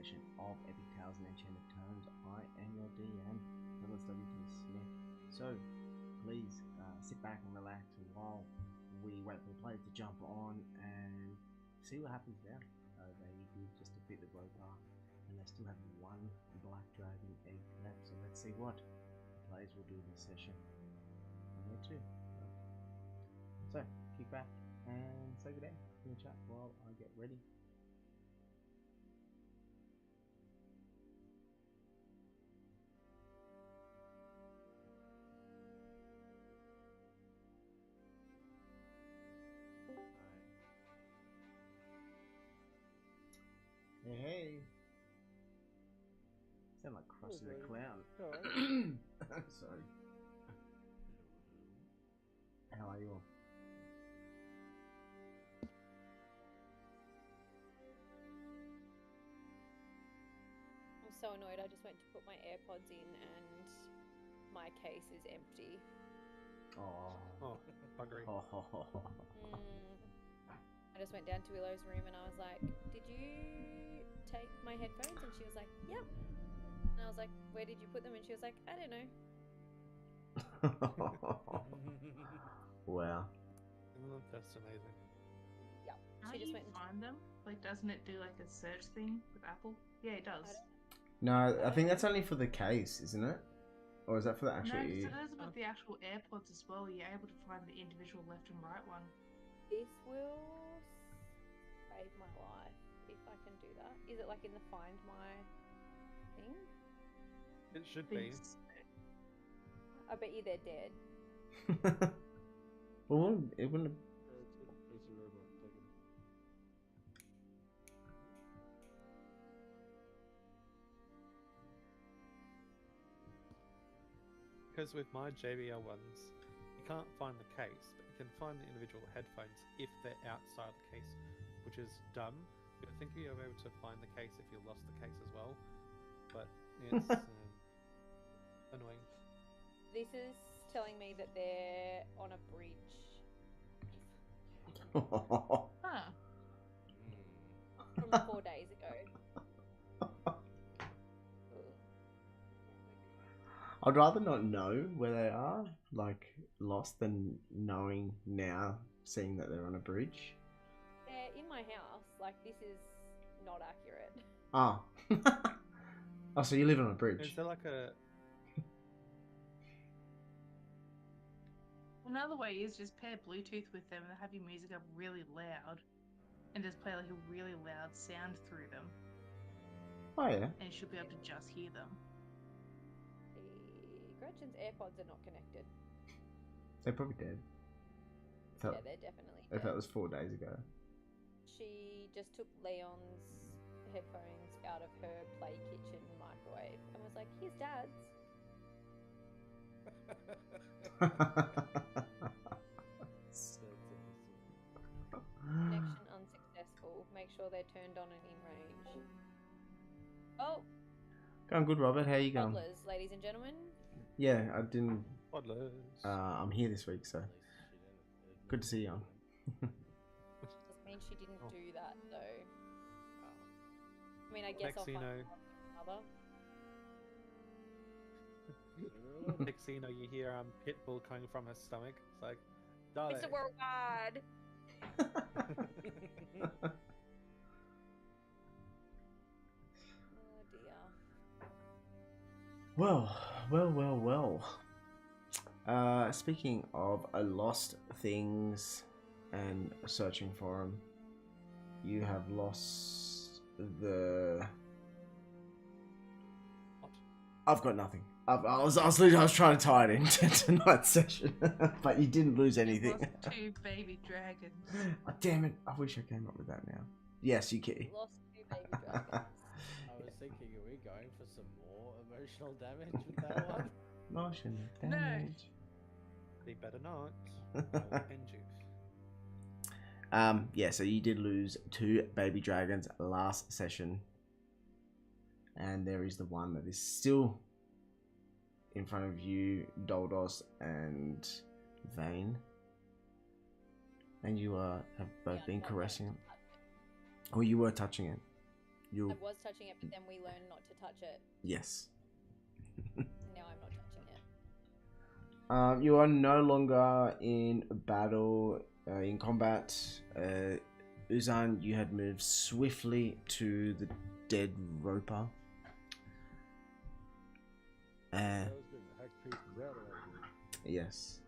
session of Epic Tales and Enchanted Tomes. I am your DM, Douglas W.T. Smith. So, please sit back and relax while we wait for the players to jump on and see what happens now. They did just defeat the Broker, and they still have one Black Dragon egg left, so let's see what the players will do this session. And there too. So, kick back and say good day in the chat while I get ready. Hey, hey. Sound like Krusty the Clown. Sorry. How are you all? I'm so annoyed. I just went to put my AirPods in and my case is empty. Oh, buggery. I just went down to Willow's room and I was like, did you take my headphones? And she was like, yep. And I was like, where did you put them? And she was like, I don't know. Wow. That's amazing. Yep. How She do just you went and find them? Like, doesn't it do like a search thing with Apple? Yeah, it does. No, I think that's only for the case, isn't it? Or is that for the actual No, 'cause ear? it does it with the actual AirPods as well. You're able to find the individual left and right one. This will save my life if I can do that. Is it like in the Find My thing? It should be. I bet you they're dead. Well, it wouldn't. Because with my JBL ones, you can't find the case, but you can find the individual headphones if they're outside the case, which is dumb. I think you'll be able to find the case if you lost the case as well, but it's annoying. This is telling me that they're on a bridge. Huh. From 4 days ago. I'd rather not know where they are, like lost, than knowing now, seeing that they're on a bridge. They're in my house. Like, this is not accurate. Ah. Oh, so you live on a bridge. Is there like a... Another way is just pair Bluetooth with them and have your music up really loud, and just play like a really loud sound through them. Oh yeah. And you should be able to just hear them. Gretchen's AirPods are not connected. They're probably dead. Yeah, they're definitely dead. If that was 4 days ago. She just took Leon's headphones out of her play kitchen microwave and was like, here's Dad's. Connection unsuccessful. Make sure they're turned on and in range. Oh! Going good, Robert. How you going? Toddlers, ladies and gentlemen. Yeah, I didn't. Toddlers. I'm here this week, so good to see you. Doesn't mean she didn't do that, though. I mean, I guess I'll find mother. Next thing you know, you hear Pitbull coming from her stomach. It's like, darling. Mr. Worldwide! Oh dear. Well. Speaking of lost things and searching for them, you have lost the. What? I've got nothing. I was trying to tie it into tonight's session, but you didn't lose anything. Lost 2 baby dragons. Oh, damn it! I wish I came up with that now. Yes, you can. Lost 2 baby dragons. I was thinking, are we going for some more emotional damage with that one? Motion damage. They better not. Pen juice. Yeah, so you did lose 2 baby dragons last session. And there is the one that is still in front of you, Doldos and Vane. And you have both been caressing it. Oh, you were touching it. You I was touching it, but then we learned not to touch it. yes. And now I'm not touching it. You are no longer in battle, in combat. Uzan, you had moved swiftly to the dead roper. I was going to hack pieces out of that thing. Yes.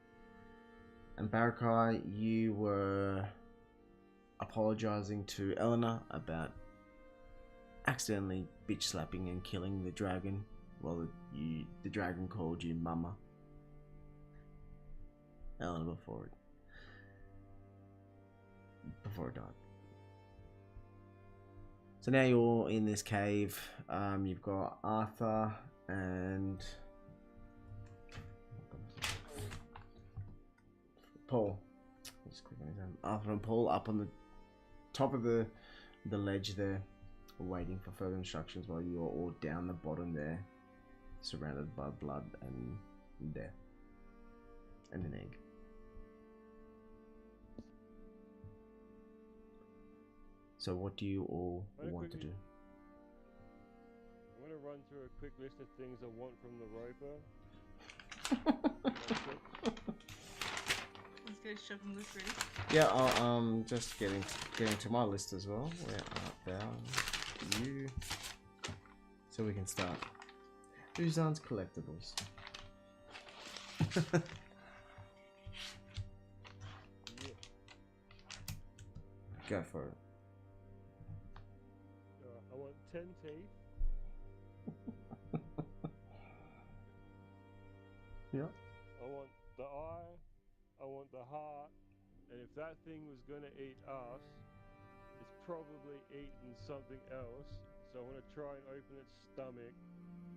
And Barakai, you were apologizing to Eleanor about accidentally bitch slapping and killing the dragon while the dragon called you Mama. Eleanor before it died. So now you're in this cave. You've got Arthur and Paul. Just click on his name. Arthur and Paul up on the top of the ledge there, waiting for further instructions while you're all down the bottom there, surrounded by blood and death and an egg. So what do you all want to do? I'm going to run through a quick list of things I want from the roper. Let's go shopping list ready. Yeah, I'll just getting to my list as well. Where art thou? You. So we can start. Uzan's collectibles. Go for it. I want 10 teeth. Yeah. I want the eye. I want the heart. And if that thing was going to eat us, it's probably eaten something else. So I want to try and open its stomach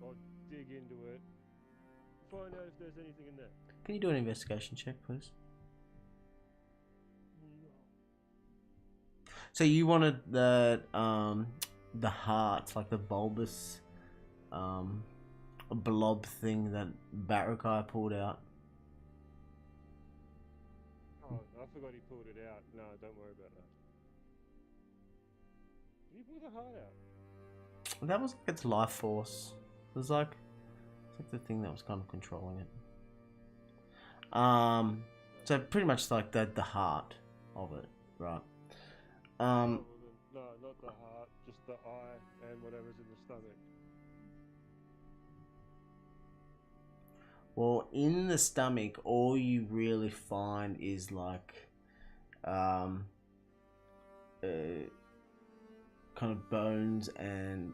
or dig into it. Find out if there's anything in there. Can you do an investigation check, please? No. So you wanted the heart, like the bulbous blob thing that Barakai pulled out. Oh, I forgot he pulled it out. No, don't worry about that. Did he pull the heart out? That was like its life force. It was like the thing that was kind of controlling it. So pretty much like the heart of it, right? No, not the heart, just the eye and whatever's in the stomach. Well, in the stomach, all you really find is like, kind of bones, and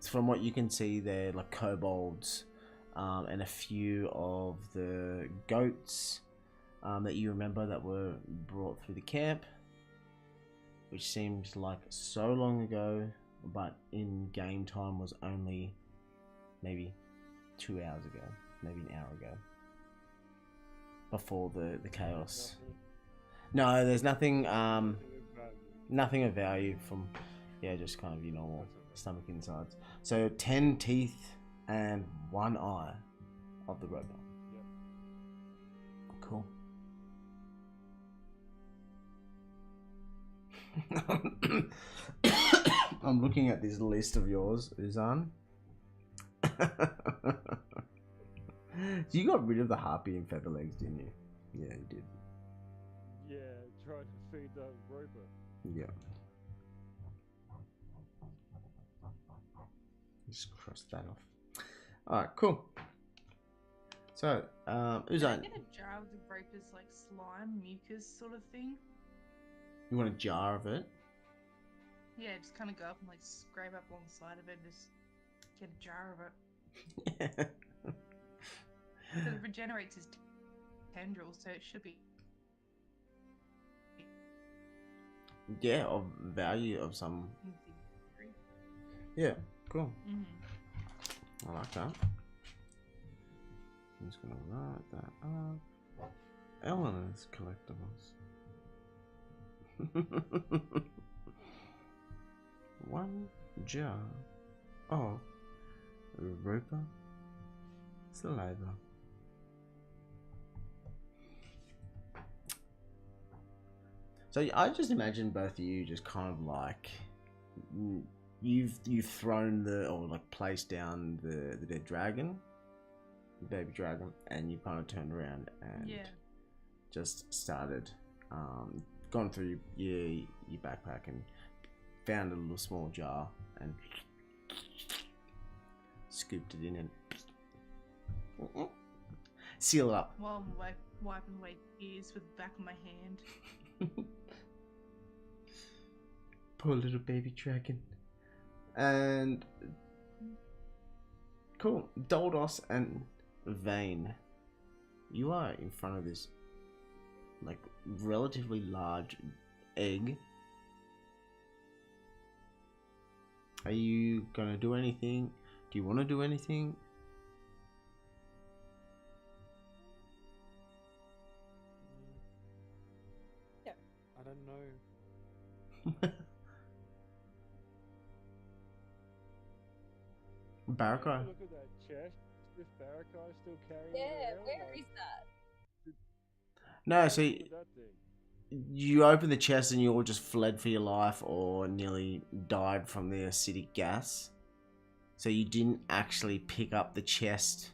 from what you can see, they're like kobolds, and a few of the goats that you remember that were brought through the camp, which seems like so long ago, but in game time was only maybe 2 hours ago. Maybe an hour ago, before the chaos. No, there's nothing nothing of value from, yeah, just kind of your normal stomach insides. So 10 teeth and 1 eye of the robot. Cool. I'm looking at this list of yours, Uzan. You got rid of the harpy and feather legs, didn't you? Yeah, you did. Yeah, try to feed that roper. Yeah. Just cross that off. Alright, cool. So, Can I Uzan, get a jar of the roper's like slime, mucus sort of thing? you want a jar of it? Yeah, just kind of go up and like scrape up alongside of it, just get a jar of it. Because it regenerates his tendrils, so it should be. Yeah, of value of some. in theory. Yeah, cool. Mhm. I like that. I'm just gonna write that up. Eleanor's collectibles. 1 jar of roper saliva. So I just imagine both of you just kind of like you've thrown or like placed down the dead dragon, the baby dragon, and you kind of turned around and just started gone through your backpack and found a little small jar and scooped it in and seal it up. While I'm wiping away tears with the back of my hand. Poor little baby dragon. And cool, Doldos and Vane, you are in front of this like relatively large egg. Are you gonna do anything? Do you want to do anything? Yeah. I don't know. Barakai. Look at that chest. This Barakai still carrying it Yeah, around? where Like, is that? No, so look at that thing. you opened the chest and you all just fled for your life or nearly died from the acidic gas. So you didn't actually pick up the chest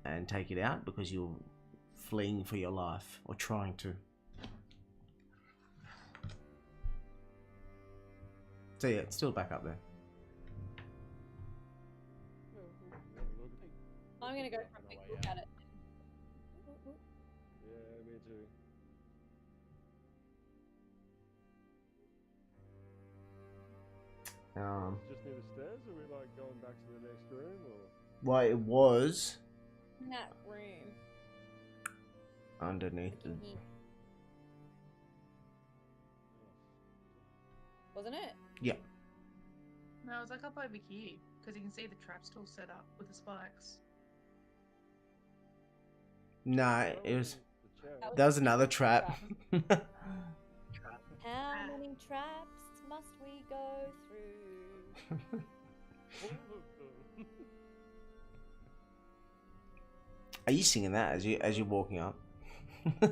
and take it out because you were fleeing for your life or trying to. So yeah, it's still back up there. Yeah, we can have a look at it. I'm gonna go for a quick look at it. Yeah, me too. Just near the stairs, or are we like going back to the next room, or? Well, it was In that room. underneath the... Wasn't it? Yeah. No, it was like up over here, because you can see the trap still set up with the spikes. No, it was... The chest. That was another trap. How many traps must we go through? All of them. Are you singing that as you're walking up? Yeah.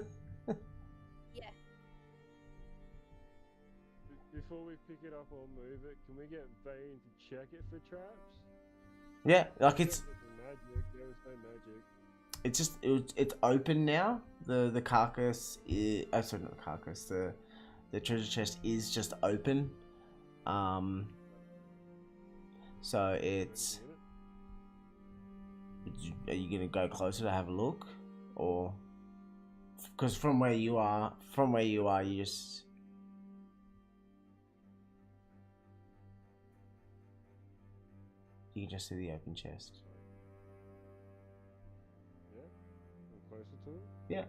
Before we pick it up or move it, can we get Vane to check it for traps? Yeah, like it's Magic. There was no magic. it's just it's open now. The carcass is, oh, sorry, not the carcass. The treasure chest is just open. So it's. Are you gonna go closer to have a look, or because from where you are, you just. You can just see the open chest. Yeah, I'm closer to it. Yeah.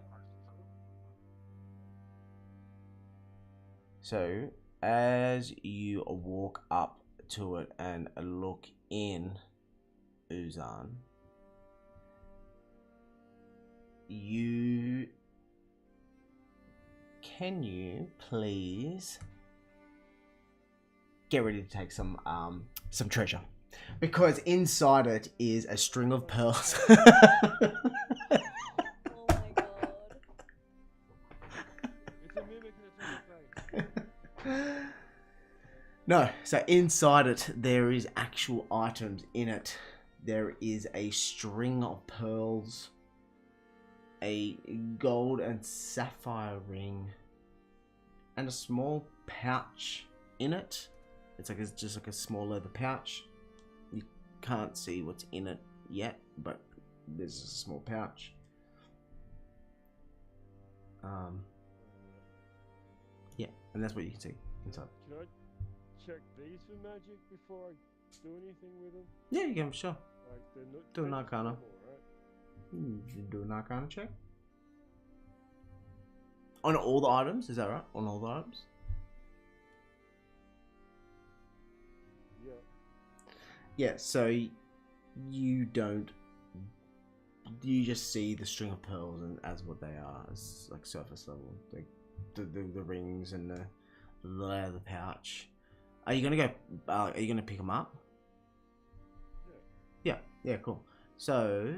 So, as you walk up to it and look in, Uzan, can you please get ready to take some treasure, because inside it is a string of pearls. Oh my god. It's a mimic and it's on the face. No, so inside it there is actual items in it. There is a string of pearls, a gold and sapphire ring, and a small pouch in it. It's like just like a small leather pouch. You can't see what's in it yet, but there's a small pouch. Yeah, and that's what you can see inside. Can I check these for magic before I do anything with them? Yeah, you can, sure. Like they're not. Do an they're just arcana. normal, right? You do an arcana check. On all the items, is that right? On all the items? Yeah. Yeah, so you don't. You just see the string of pearls and as what they are, as like surface level. Like the rings and the leather pouch. Are you gonna go? Are you gonna pick them up? Yeah, cool. So,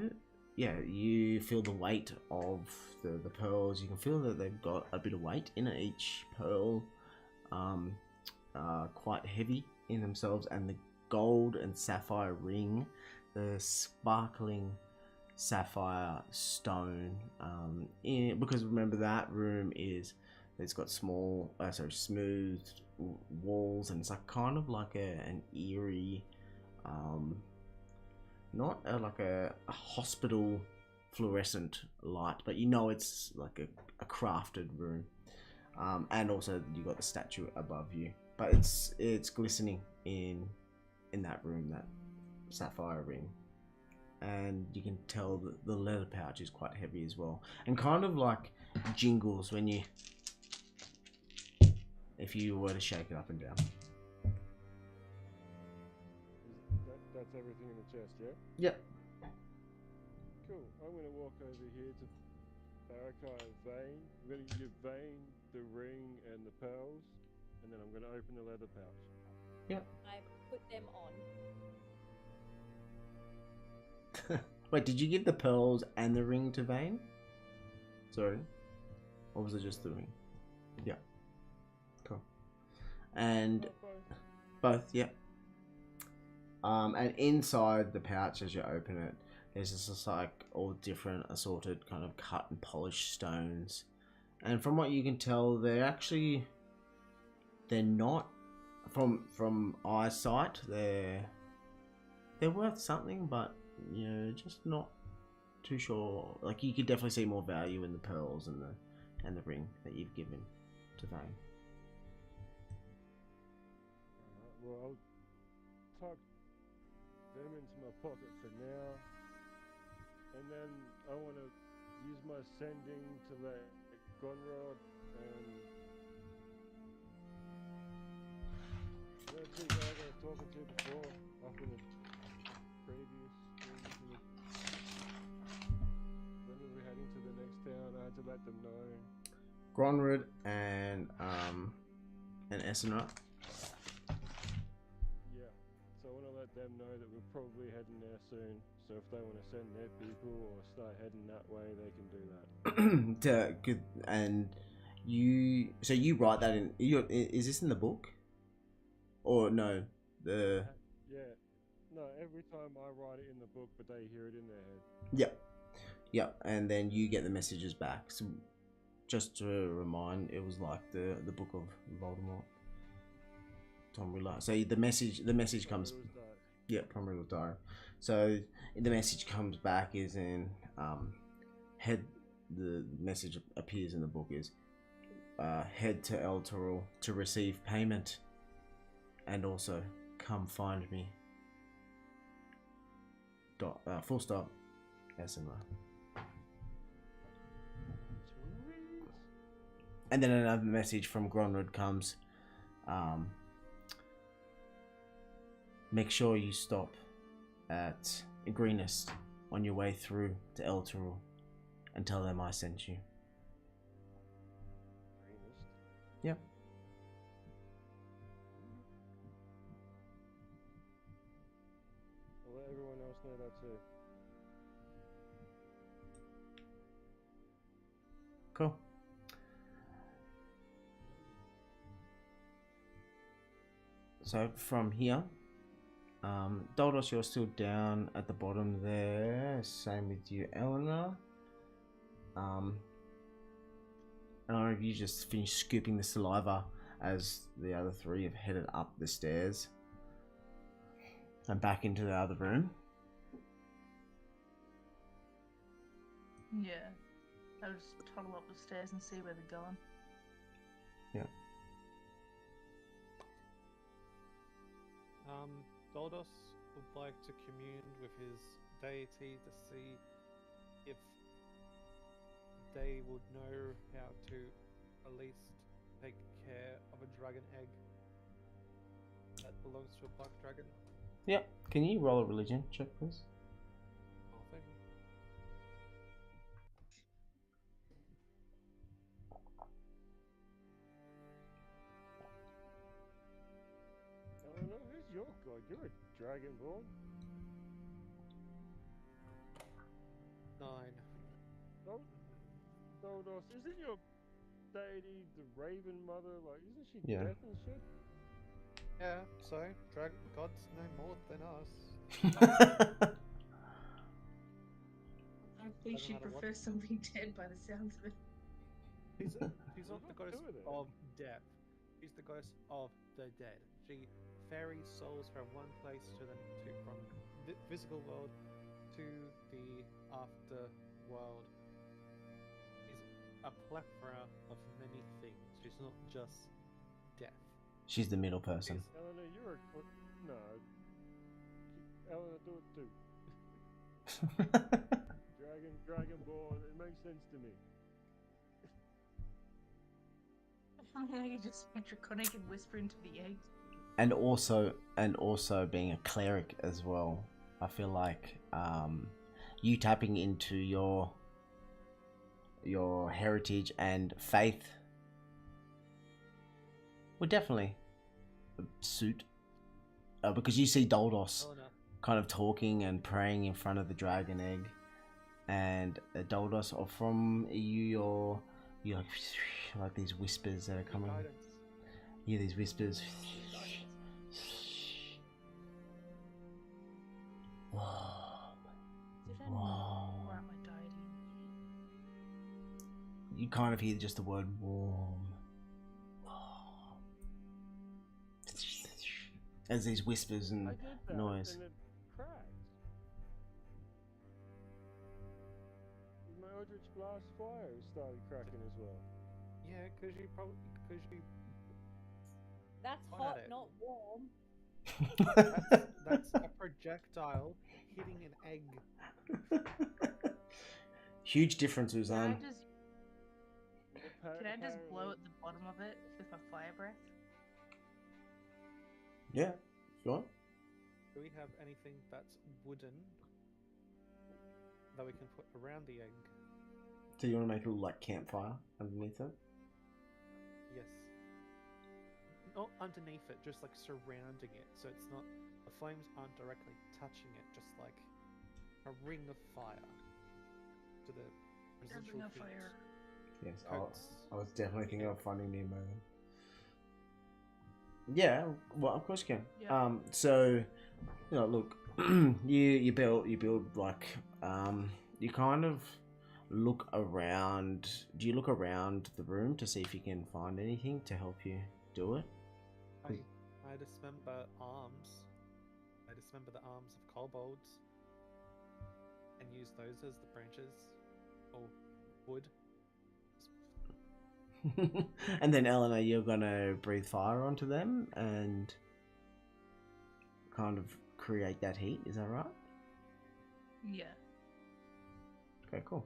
yeah, you feel the weight of the pearls. You can feel that they've got a bit of weight in each pearl. quite heavy in themselves, and the gold and sapphire ring, the sparkling sapphire stone. Because remember that room it's got smooth walls, and it's like kind of like an eerie, not like a hospital fluorescent light, but you know it's like a crafted room. And also you got the statue above you, but it's glistening in that room, that sapphire ring, and you can tell that the leather pouch is quite heavy as well, and kind of like jingles if you were to shake it up and down. That's everything in the chest, yeah? Yep. Cool. I'm gonna walk over here to Barakai and Vane. I'm gonna give Vane the ring and the pearls, and then I'm gonna open the leather pouch. Yep. I put them on. Wait, did you give the pearls and the ring to Vane? Sorry. Or was it just the ring? Yeah. Cool. And both, yeah. And inside the pouch, as you open it, there's just like all different assorted kind of cut and polished stones. And from what you can tell, they're not from eyesight. They're worth something, but you know, just not too sure. Like you could definitely see more value in the pearls and the ring that you've given to Vane. Well, I'll tuck them into my pocket for now, and then I want to use my sending to let Gonrod and the two guys I was talking to before up in the previous room, when we were heading to the next town, I had to let them know. Gronrod and Essenra. Yeah, so I want to let them know that we're probably heading there soon. So if they want to send their people or start heading that way, they can do that. Good. And you write that in. Is this in the book? Or no? Yeah. No, every time I write it in the book, but they hear it in their head. Yep. And then you get the messages back. So just to remind, it was like the book of Voldemort. Tom Riddle. So the message comes. Yeah, Tom Riddle's diary. So the message comes back is in head. The message appears in the book is head to El Toril to receive payment, and also come find me. Full stop. Essenra. And then another message from Gronrod comes. Make sure you stop at Greenest on your way through to El Toril and tell them I sent you. Greenest? Yep. I'll let everyone else know that too. Cool. So from here, Doldos, you're still down at the bottom there. Same with you, Eleanor. And I don't know if you just finished scooping the saliva as the other three have headed up the stairs and back into the other room. Yeah. I'll just toddle up the stairs and see where they're going. Yeah. Doldos would like to commune with his deity to see if they would know how to at least take care of a dragon egg that belongs to a black dragon. Yeah. Can you roll a religion check, please? Nothing. Eleanor, who's your god? You're a dragonborn. 9. Doldos, isn't your deity the Raven Mother? Like, isn't she Yeah. death and shit? Yeah, so gods know more than us. I think Doesn't she matter what. prefers something dead by the sounds of it. She's What not the about ghost two of them? of death. She's the ghost of the dead. She ferries souls from one place from the physical world to the afterworld. She's a plethora of many things. She's not just death. She's the middle person. Eleanor, you're a... No. Eleanor, do it too. Dragonborn, it makes sense to me. You just draconic and whisper into the eggs. and also being a cleric as well. I feel like you tapping into your heritage and faith would definitely suit. Because you see Doldos Eleanor, kind of talking and praying in front of the dragon egg, and Doldos, or from you, you're like these whispers that are coming. guidance. You hear these whispers. Warm. Or am I deity? You kind of hear just the word warm. As these whispers and I did that, noise. and it cracked. My Eldritch Blast Fire started cracking as well. Yeah, because you That's What hot, at it? not warm. that's a projectile hitting an egg. Huge differences, Can I on. just blow at the bottom of it with my fire breath? Yeah, sure. Do we have anything that's wooden that we can put around the egg? So you want to make a little like campfire underneath it? Yes. Not underneath it, just like surrounding it, so it's not, the flames aren't directly touching it, just like a ring of fire to the residual Ring of heat. fire. Yes, Coats. I was definitely thinking of finding the moment. Yeah, well, of course you can. Yeah. So, look, you build like, you kind of look around. Do you look around the room to see if you can find anything to help you do it? I dismember arms. I dismember the arms of kobolds and use those as the branches or wood. And then Eleanor, you're gonna breathe fire onto them and kind of create that heat. Is that right? Yeah. Okay, cool.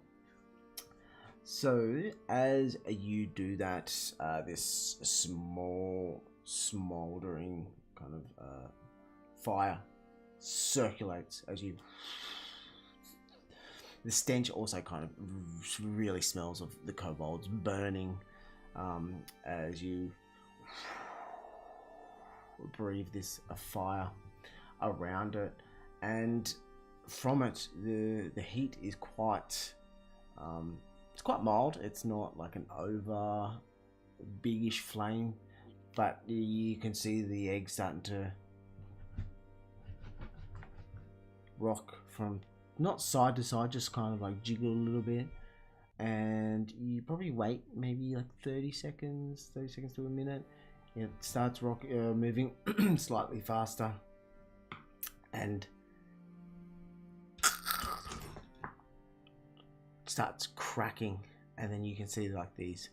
So as you do that, this small smoldering kind of fire circulates as you. The stench also kind of really smells of the kobolds burning as you breathe this fire around it, and from it the heat is quite it's quite mild. It's not like an over biggish flame, but you can see the egg starting to rock from not side to side, just kind of like jiggle a little bit. And you probably wait maybe like 30 seconds to a minute. It starts moving slightly faster, and starts cracking. And then you can see like these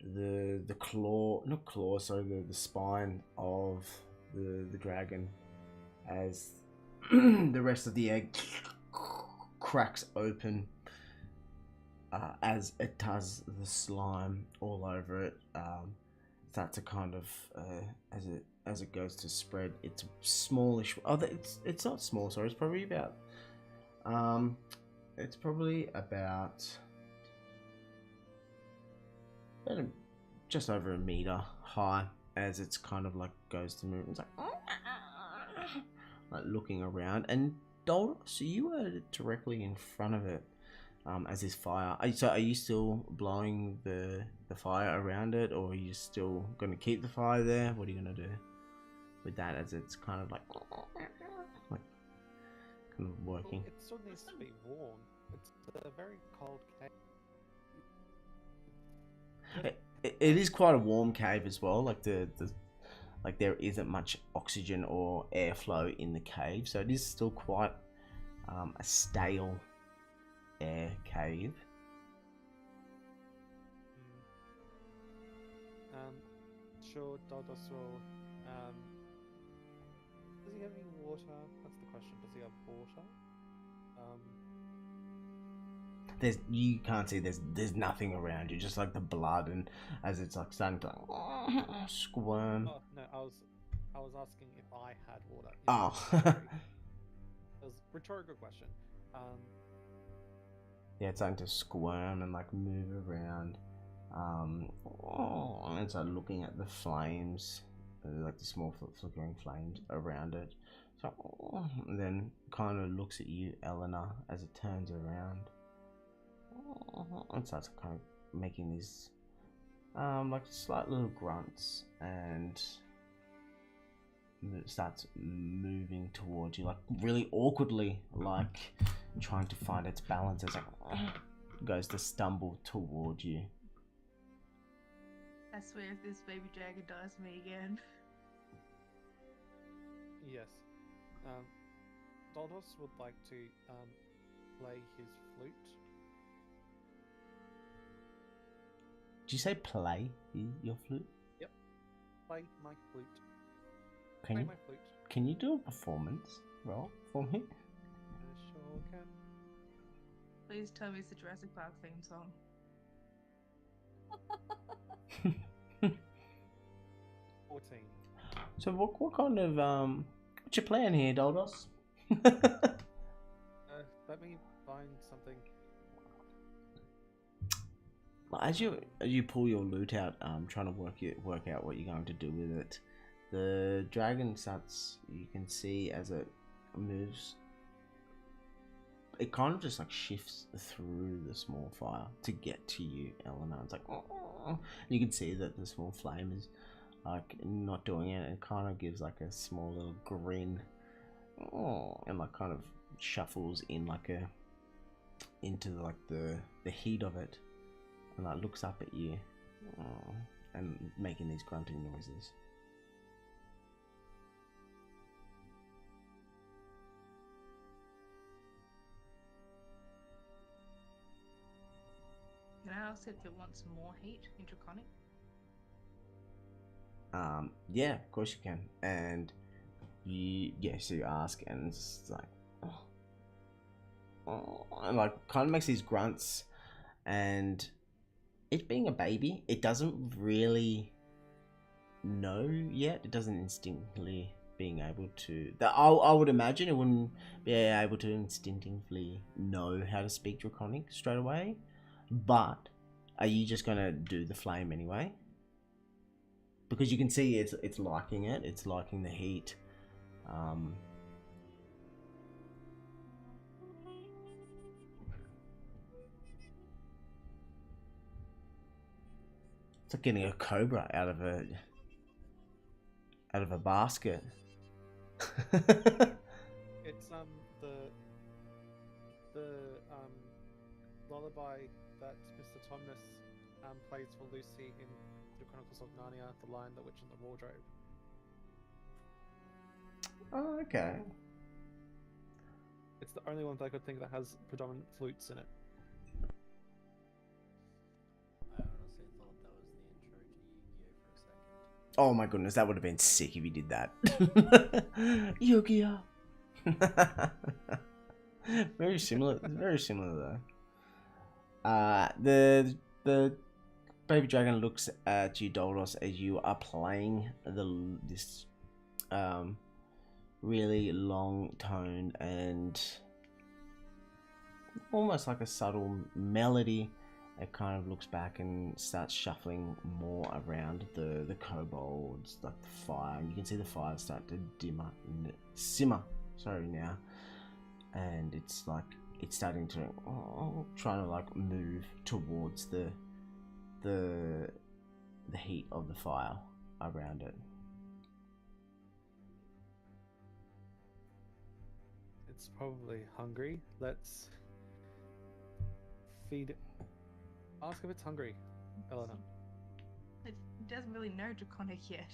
the spine of the dragon as the rest of the egg cracks open, as it does the slime all over it. Starts to kind of as it goes to spread. It's smallish. It's not small. Sorry, it's probably about just over a meter high, as it's kind of like goes to move. It's like looking around, and Doldos, so you were directly in front of it. as this fire. So are you still blowing the fire around it, or are you still going to keep the fire there? What are you going to do with that, as it's kind of like kind of working? Well, it still needs to be warm. It's a very cold cave. It is quite a warm cave as well. Like like there isn't much oxygen or airflow in the cave, so it is still quite a stale air cave. Sure, Daldos will. Does he have any water? That's the question. Does he have water? You can't see, there's nothing around you, just like the blood, and as it's like starting to squirm. Oh no, I was asking if I had water. Oh. It was a rhetorical question. Yeah, it's starting to squirm and like move around. And it's like looking at the flames, like the small flickering flames around it. So, and then kind of looks at you, Eleanor, as it turns around. And starts kind of making these like slight little grunts, and it starts moving towards you, like really awkwardly, like trying to find its balance as it goes to stumble towards you. I swear if this baby dragon dies me again. Yes. Daldos would like to play his flute. Did you say play your flute? Yep. Play my flute. Can Play you, my flute. can you do a performance roll for me? I sure can. Please tell me it's the Jurassic Park theme song. 14. So what kind of what's your plan here, Daldos? Let me find something. As you pull your loot out, trying to work out what you're going to do with it, the dragon starts. You can see as it moves, it kind of just like shifts through the small fire to get to you, Eleanor. It's like, you can see that the small flame is like not doing it. It kind of gives like a small little grin, and like kind of shuffles in like into like the heat of it. And like looks up at you, and making these grunting noises. Can I ask if it wants more heat in Draconic? Yeah, of course you can. And so you ask, and it's like, and like kind of makes these grunts, and it being a baby, it doesn't really know yet. It doesn't instinctively being able to. I would imagine it wouldn't be able to instinctively know how to speak Draconic straight away. But are you just gonna do the flame anyway? Because you can see it's liking it. It's liking the heat. It's like getting a cobra out of a basket. It's the lullaby that Mr. Thomas plays for Lucy in The Chronicles of Narnia, The Lion, the Witch, and the Wardrobe. Oh, okay. It's the only one that I could think that has predominant flutes in it. I honestly thought that was the intro to Yu-Gi-Oh for a second. Oh my goodness, that would have been sick if you did that. Yu-Gi-Oh! Very similar. Very similar though. The baby dragon looks at you, Daldos, as you are playing this really long tone and almost like a subtle melody. It kind of looks back and starts shuffling more around the kobolds, like the fire. And you can see the fire start to simmer. Sorry now, and it's like it's starting to trying to like move towards the heat of the fire around it. It's probably hungry. Let's feed it. Ask if it's hungry, Eleanor. It doesn't really know Draconic yet.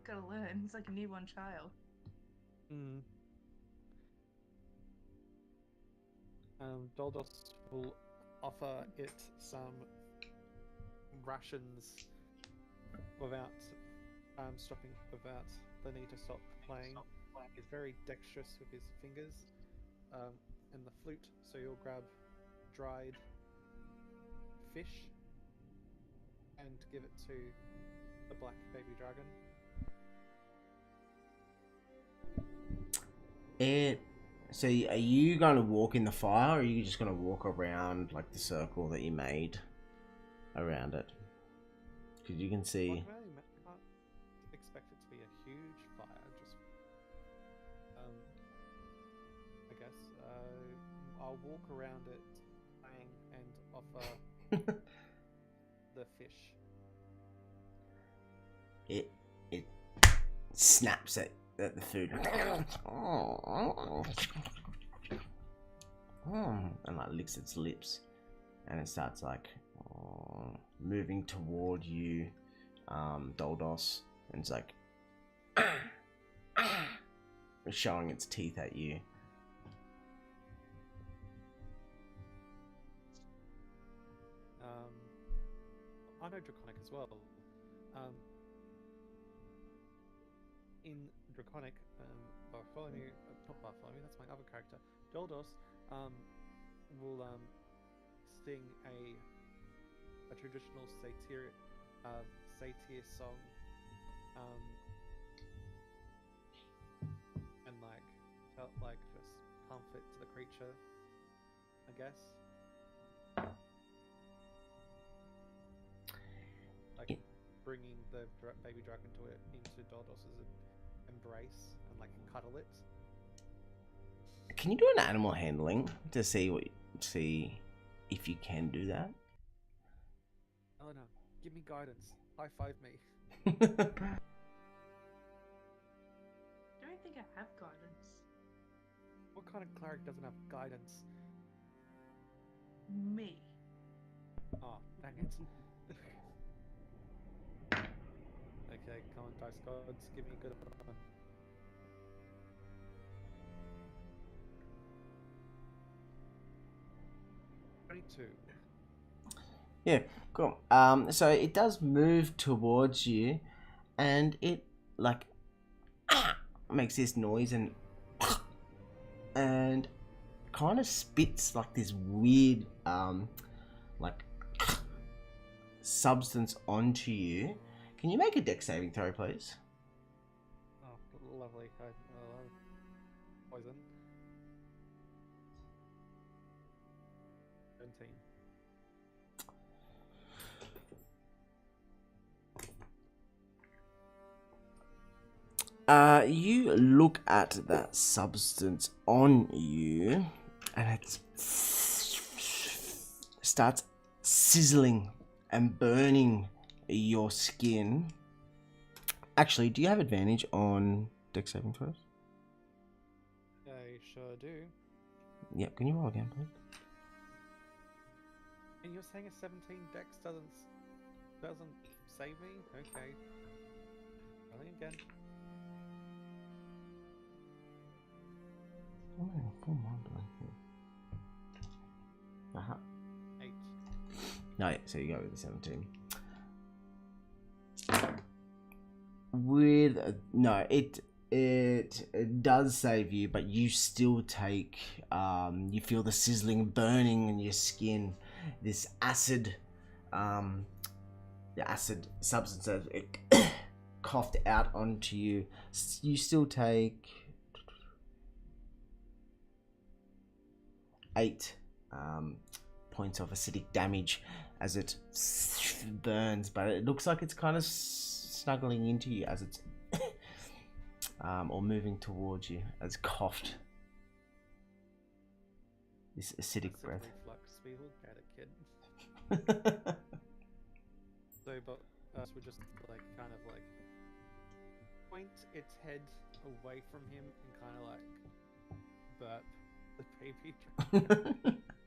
Gotta learn. It's like a newborn child. Hmm. Doldos will offer it some rations without without the need to stop playing. He's very dexterous with his fingers and the flute, so you'll grab dried fish and give it to the black baby dragon. So are you going to walk in the fire, or are you just going to walk around like the circle that you made around it? Because you can see. I can't expect it to be a huge fire. Just, I guess I'll walk around it, playing, and offer the fish. It snaps at the food and like licks its lips, and it starts like moving toward you, Doldos, and it's like showing its teeth at you. I know Draconic as well. In Draconic, Bartholomew, not Bartholomew, that's my other character, Doldos, will sing a traditional satyr song, and like felt like just comfort to the creature, I guess. Like bringing the baby dragon into Doldos's embrace and like cuddle it. Can you do an animal handling to see if you can do that? Oh no, give me guidance. High five me. I don't think I have guidance. What kind of cleric doesn't have guidance? Me. Oh, dang it. Okay, come on, dice gods, give me a good one. Yeah, cool. So it does move towards you, and it like makes this noise and kind of spits like this weird like substance onto you. Can you make a dex saving throw, please? Oh, lovely. Poison. 17. You look at that substance on you, and it starts sizzling and burning your skin. Actually, do you have advantage on dex saving throws? I sure do. Yep, can you roll again, please? And you're saying a 17 dex doesn't save me? Okay. Rolling again. Uh-huh. 8. No, so you go with the 17. No, it does save you, but you still take you feel the sizzling burning in your skin, this acid the acid substance that it coughed out onto you. You still take 8 points of acidic damage as it burns, but it looks like it's kind of snuggling into you as it's or moving towards you as coughed. This acidic Acid breath. reflux, we will get it, kid. So, but us would just like kind of like point its head away from him and kind of like burp the baby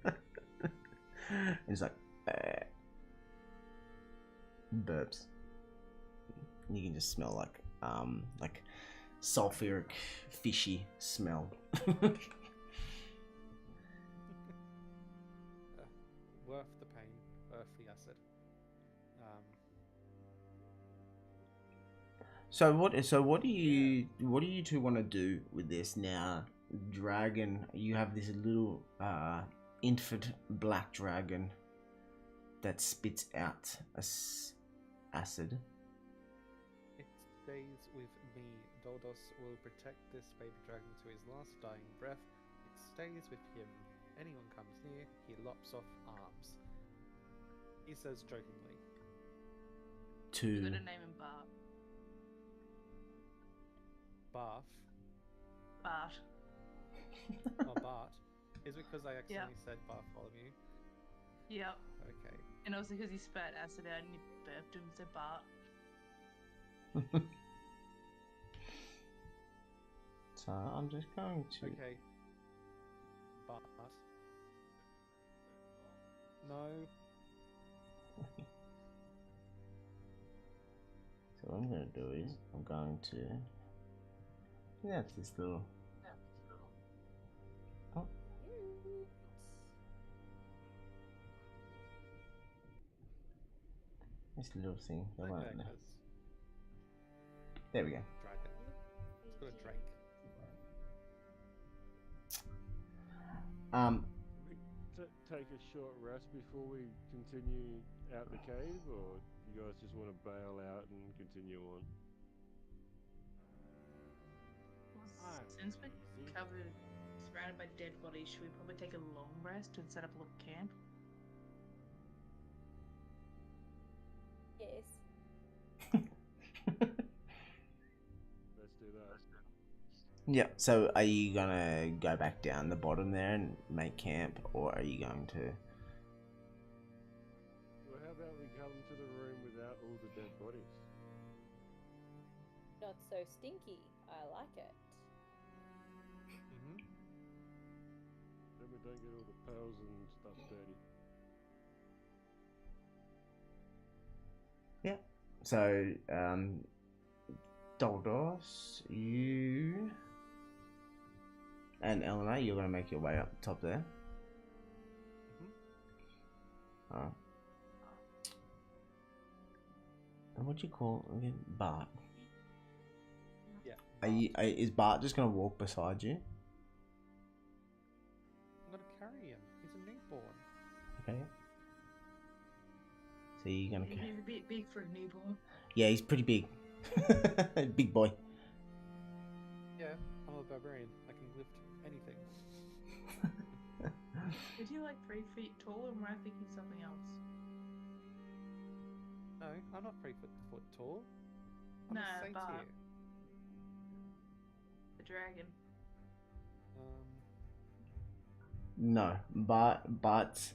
dragon. It's like burps. You can just smell like sulfuric, fishy smell. Worth the pain, worth the acid. So what do you two want to do with this now? Dragon, you have this little infant black dragon that spits out acid. It stays with me. Doldos will protect this baby dragon to his last dying breath. It stays with him. Anyone comes near, he lops off arms. He says jokingly. We're gonna name him Bart. Barf. Bart. Oh, Bart. Is it because I accidentally said Bartholomew? Yep. Okay. And also because he spat acid out and he burped him, so Bart. So I'm just going to. Okay. Bart. No. So what I'm going to do is I'm going to. That's this little. Oh. This little thing. There we go. Dragon. Let's go to Drake. Take a short rest before we continue out the cave, or you guys just want to bail out and continue on? Since we're covered, surrounded by dead bodies, should we probably take a long rest and set up a little camp? Yes. Let's do that. Yeah, so are you gonna go back down the bottom there and make camp, or are you going to... Well, how about we come to the room without all the dead bodies? Not so stinky. I like it. Then we don't get all the pearls and stuff dirty. Yeah, so, Doldos, you... and Eleanor, you're gonna make your way up top there. Alright. And what do you call it again? Bart. Yeah. Is Bart just gonna walk beside you? I'm gonna carry him. He's a newborn. Okay. So you're gonna... He's a bit big for a newborn. Yeah, he's pretty big. Big boy. Yeah, I'm a barbarian. I can lift anything. Is he like 3 feet tall, or am I thinking something else? No, I'm not 3 foot tall. I'm No, a satyr. Bart. The dragon. No, Bart's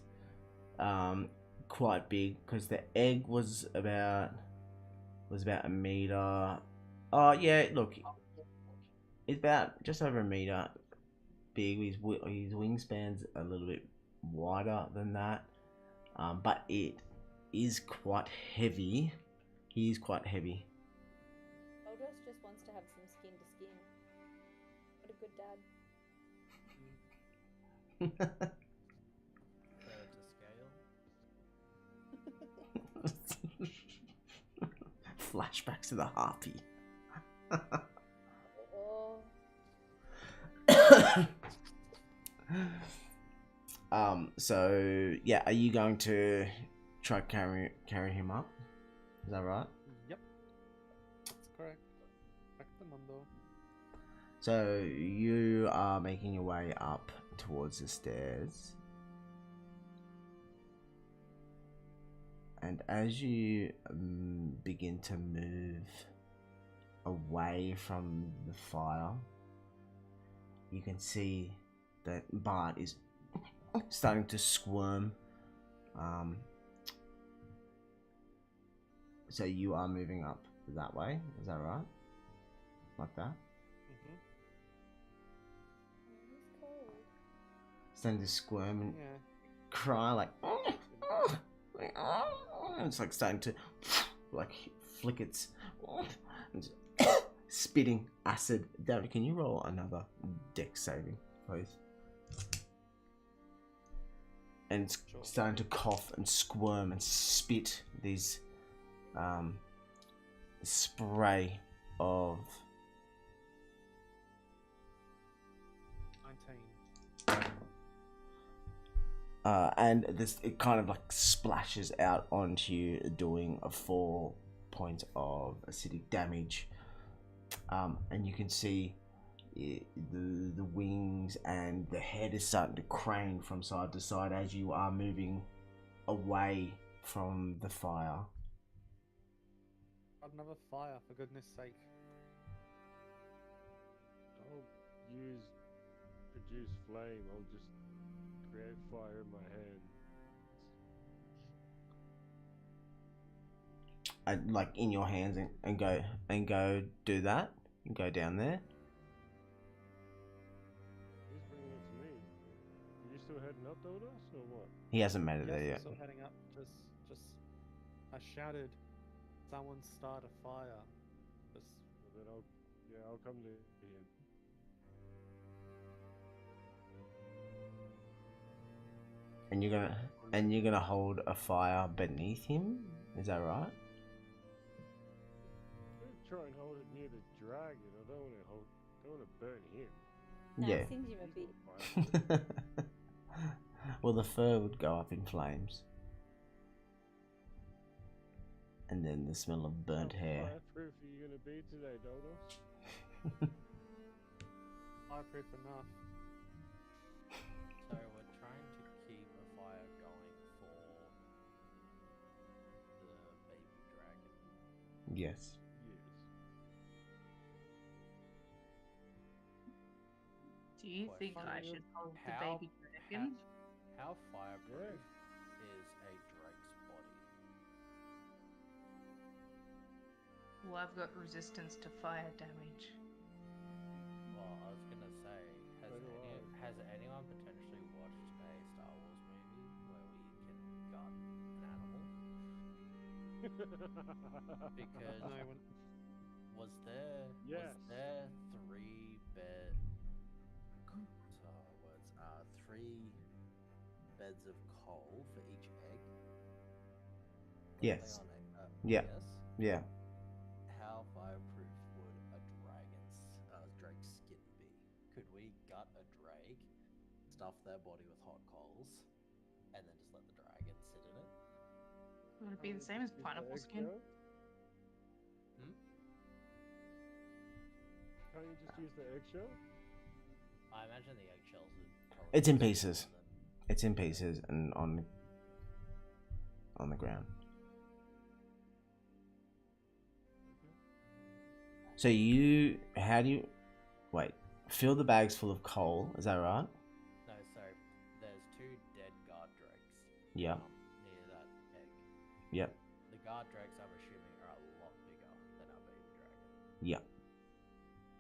quite big, because the egg was about a meter. Oh yeah, look, it's about just over a meter big. His wingspan's a little bit wider than that, but it is quite heavy. He is quite heavy. Doldos just wants to have some skin to skin. What a good dad. To scale. Flashbacks to the harpy. Oh. So yeah, are you going to try carry him up? Is that right? Yep. That's correct. Back to Mundo. So you are making your way up towards the stairs. And as you begin to move away from the fire, you can see that Bart is starting to squirm. So you are moving up that way, is that right? Like that? Mm-hmm. He's cold. Starting to squirm and Yeah. cry like, and it's like starting to like flick its and spitting acid down. Can you roll another dex saving, please? And it's Sure. starting to cough and squirm and spit these spray of 19. and this it kind of like splashes out onto you, doing a 4 points of acidic damage. And you can see the wings and the head is starting to crane from side to side as you are moving away from the fire. Another fire, for goodness sake. I'll produce flame. I'll just create fire in my hand. Like in your hands, and go do that and go down there. He's bringing it to me. Are you still heading up, Dodos, or what? He hasn't made it Yes, there I'm yet. still heading up. Just, I shouted, someone start a fire. Just, Well, then I'll come to him. And you're gonna hold a fire beneath him. Is that right? I'm gonna try and hold it near the dragon. I don't want to burn him. Nah, Yeah. singe him a He's bit. not fireproof. Well, the fur would go up in flames, and then the smell of burnt How hair. fireproof are you gonna be today, Dodos? fireproof enough. So we're trying to keep a fire going for the baby dragon. Yes. Yes. Do you think I Question. should hold the How- baby dragon? How fireproof is a drake's body? Well, I've got resistance to fire damage. Well, I was gonna say, So do I. has anyone potentially watched a Star Wars movie where we can gun an animal? Because No, when, was there Yes. 3 beds of coal for each egg? Were they Yes. on Yeah. Yes. Yeah. How fireproof would a drake's skin be? Could we gut a drake, stuff their body with hot coals, and then just let the dragon sit in it? Would it be the same as Use the pineapple skin? eggshell? Hmm? Can't you just use the eggshell? I imagine the eggshells would probably It's in be pieces. smaller than- It's in pieces and on the ground. So how do you wait? Fill the bags full of coal. Is that right? No, so there's 2 dead guard drakes. Yeah. Near that egg. Yep. The guard drakes, I'm assuming, are a lot bigger than our baby dragon. Yeah.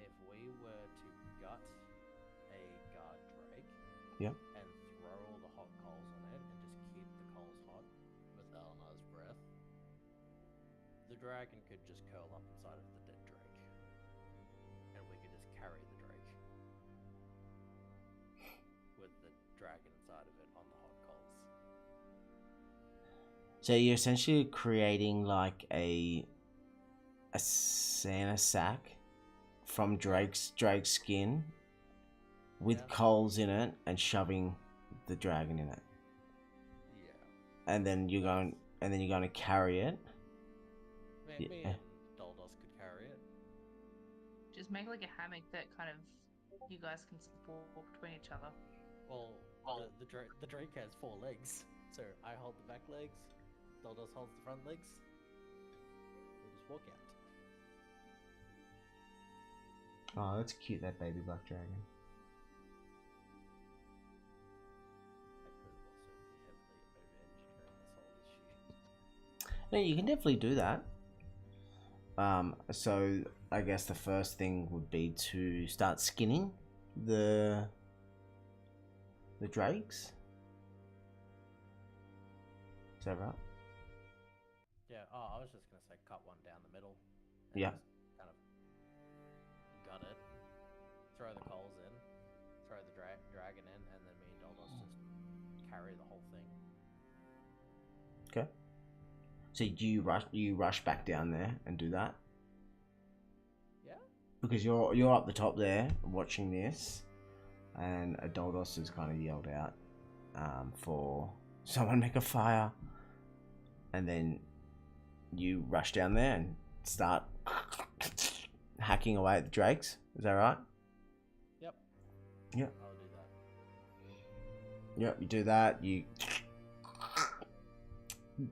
If we were to gut a guard drake, Yep. and throw all the hot coals on it, and just keep the coals hot with Eleanor's breath, the dragon could just curl up inside of the dead drake, and we could just carry the drake with the dragon inside of it on the hot coals. So you're essentially creating like a Santa sack from Drake's skin with Yeah. coals in it and shoving the dragon in it. Yeah. And then you're going to carry it. Me Yeah. and Doldos could carry it. Just make like a hammock that kind of you guys can support between each other. Well, the drake has 4 legs, so I hold the back legs, Doldos holds the front legs. We'll just walk out. Oh, that's cute, that baby black dragon. No, you can definitely do that. So I guess the first thing would be to start skinning the drakes. Is that right? Yeah. Oh, I was just gonna say cut one down the middle. And Yeah. just kind of gut it. Throw the coals in. Throw the dragon in, and then me and Doldos just carry the whole thing. Okay. So do you rush back down there and do that? Yeah. Because you're up the top there watching this, and Adoldos has kind of yelled out for someone make a fire, and then you rush down there and start hacking away at the drakes. Is that right? Yep. Yep. I'll do that. Yep. You do that. You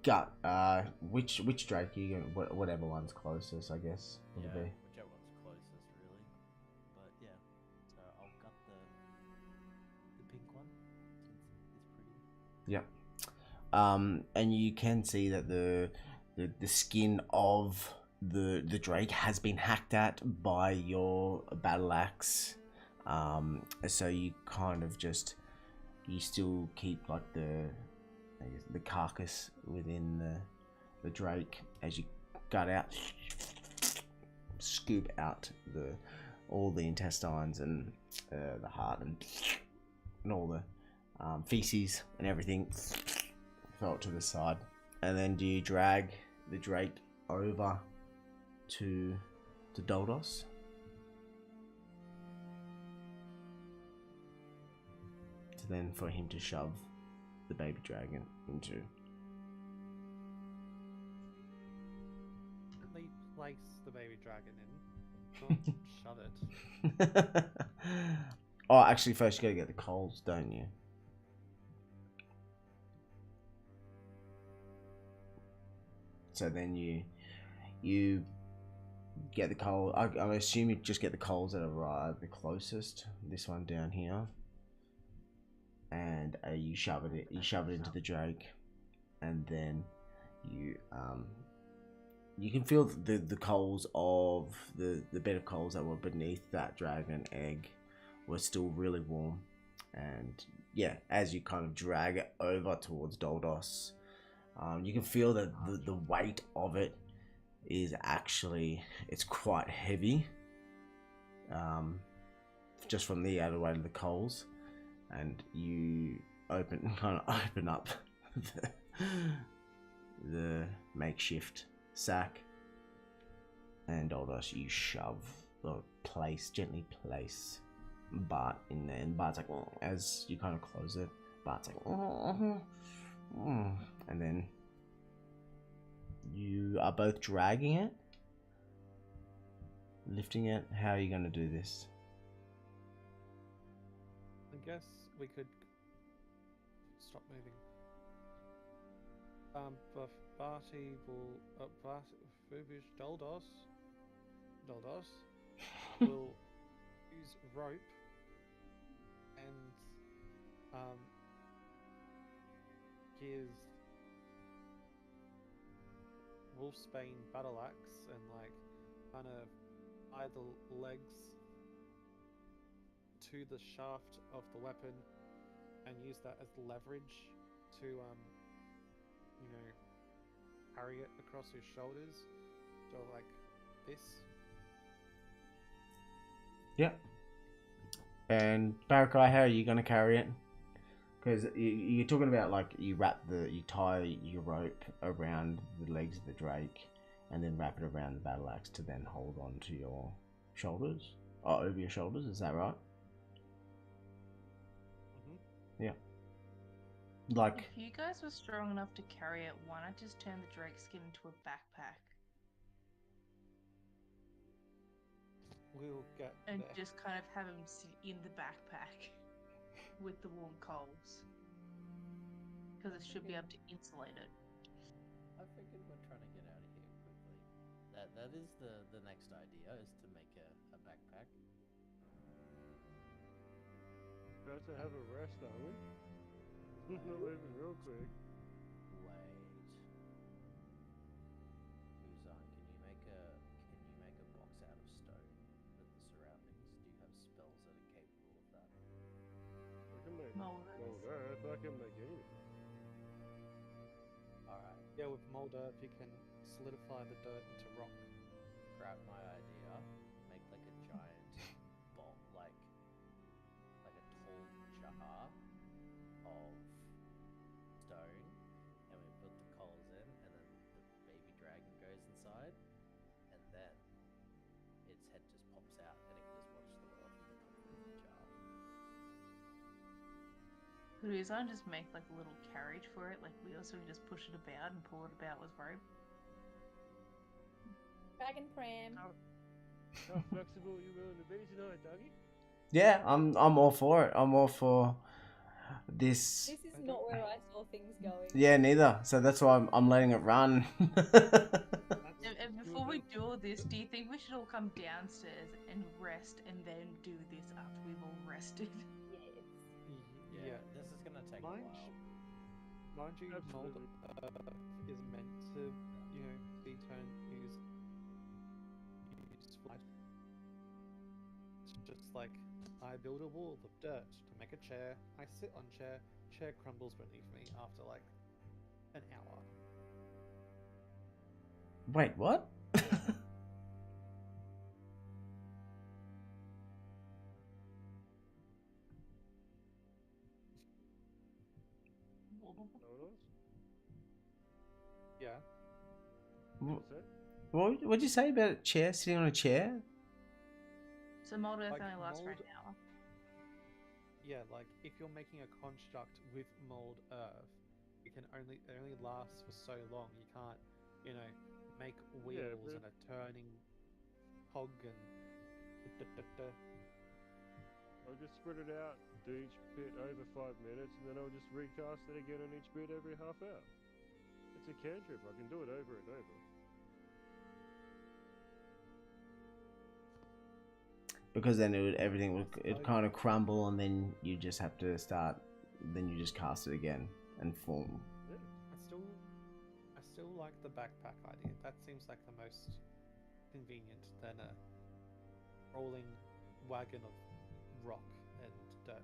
gut. Which drake are you gonna? Whatever one's closest, I guess. Would Yeah. it be? Whichever one's closest, really. But yeah. So I'll gut the pink one since it's pretty. Yep. And you can see that the skin of the drake has been hacked at by your battle axe. So you kind of just you still keep like the carcass within the drake as you gut out, scoop out all the intestines and the heart and all the feces and everything. Throw it to the side, and then do you drag the drake over to Doldos? So then for him to shove the baby dragon into. Gently place the baby dragon in. Not shove it. Oh, actually, first you gotta get the coals, don't you? So then you get the coal. I assume you just get the coals that are the closest. This one down here, and you shove it. You shove it into the drake, and then you can feel the coals of the bed of coals that were beneath that dragon egg were still really warm, and yeah, as you kind of drag it over towards Doldos. You can feel that the weight of it is actually, it's quite heavy, just from the outer weight of the coals, and you kind of open up the makeshift sack, and Doldos, you shove or gently place Bart in there, and Bart's like, as you kind of close it, Bart's like, and then you are both dragging it, lifting it. How are you going to do this? I guess we could stop moving. But Barty will Doldos will use rope and give Wolfsbane battle axe and like kind of tie the legs to the shaft of the weapon and use that as leverage to carry it across his shoulders, so like this. Yep. And Barakai, how are you going to carry it? Because you're talking about like you tie your rope around the legs of the drake, and then wrap it around the battle axe to then hold on to your shoulders, or over your shoulders. Is that right? Yeah. Like, if you guys were strong enough to carry it, why not just turn the drake skin into a backpack We'll get and there. just kind of have him sit in the backpack with the warm coals, because it should be able to insulate it. I figured we're trying to get out of here quickly. That is the next idea, is to make a backpack. About to have a rest, are we? Not leaving real quick. Wait. earth, I can make anything. Alright, Yeah, with mold earth, you can solidify the dirt into rock. grab my idea. Make like a giant bolt, like a tall jar of stone, and we put the coals in, and then the baby dragon goes inside, and then its head just pops out, and it can just watch the world from the comfort of the jar. Could we design just make like a little carriage for it, like wheels, so we can just push it about and pull it about with rope? Dragon pram. How flexible are you willing to be tonight, Dougie? Yeah, I'm all for it. I'm all for this. This is not where I saw things going. Yeah, neither. So that's why I'm letting it run. And before we do all this, do you think we should all come downstairs and rest and then do this after we've all rested? Yes. Yeah, this is gonna take a Mind while. Mind you, mold Absolutely. is meant to, be used. It's just like I build a wall of dirt to make a chair. I sit on chair crumbles beneath me after like an hour. Wait, what? No one else? Yeah. What's that? What'd you say about a chair? Sitting on a chair? So mold earth Like only lasts for an mold- hour. Yeah, like if you're making a construct with mold earth, it only lasts for so long. You can't, make wheels but- and a turning cog and I'll just spread it out, do each bit over 5 minutes, and then I'll just recast it again on each bit every half hour. It's a cantrip, I can do it over and over. Because then it'd kind of crumble, and then you just have to start. Then you just cast it again and form. Yeah. I still like the backpack idea. That seems like the most convenient than a rolling wagon of rock and dirt.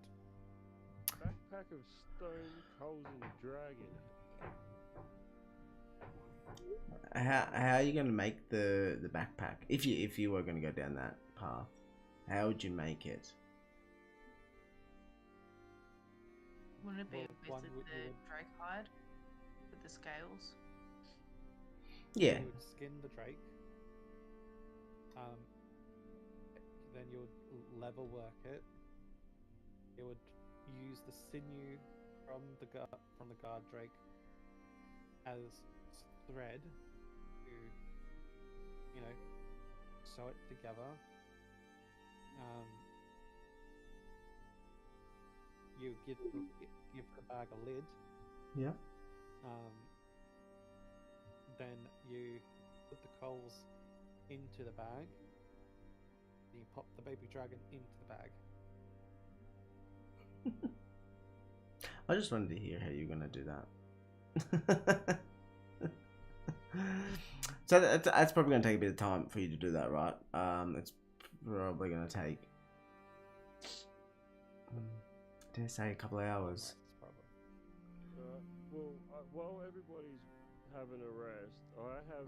Backpack of stone, coals, and dragon. How are you going to make the backpack? If you were going to go down that path, how would you make it? Wouldn't it be Well, with one would- the you would- drake hide? With the scales? Yeah. You would skin the drake. Then you would leather work it. You would use the sinew from the guard drake as thread to, sew it together. You give the bag a lid. Yeah. Then you put the coals into the bag. You pop the baby dragon into the bag. I just wanted to hear how you're going to do that. So that's probably going to take a bit of time for you to do that, right? It's probably going to take, dare say, a couple of hours. Probably. Well, while everybody's having a rest, I have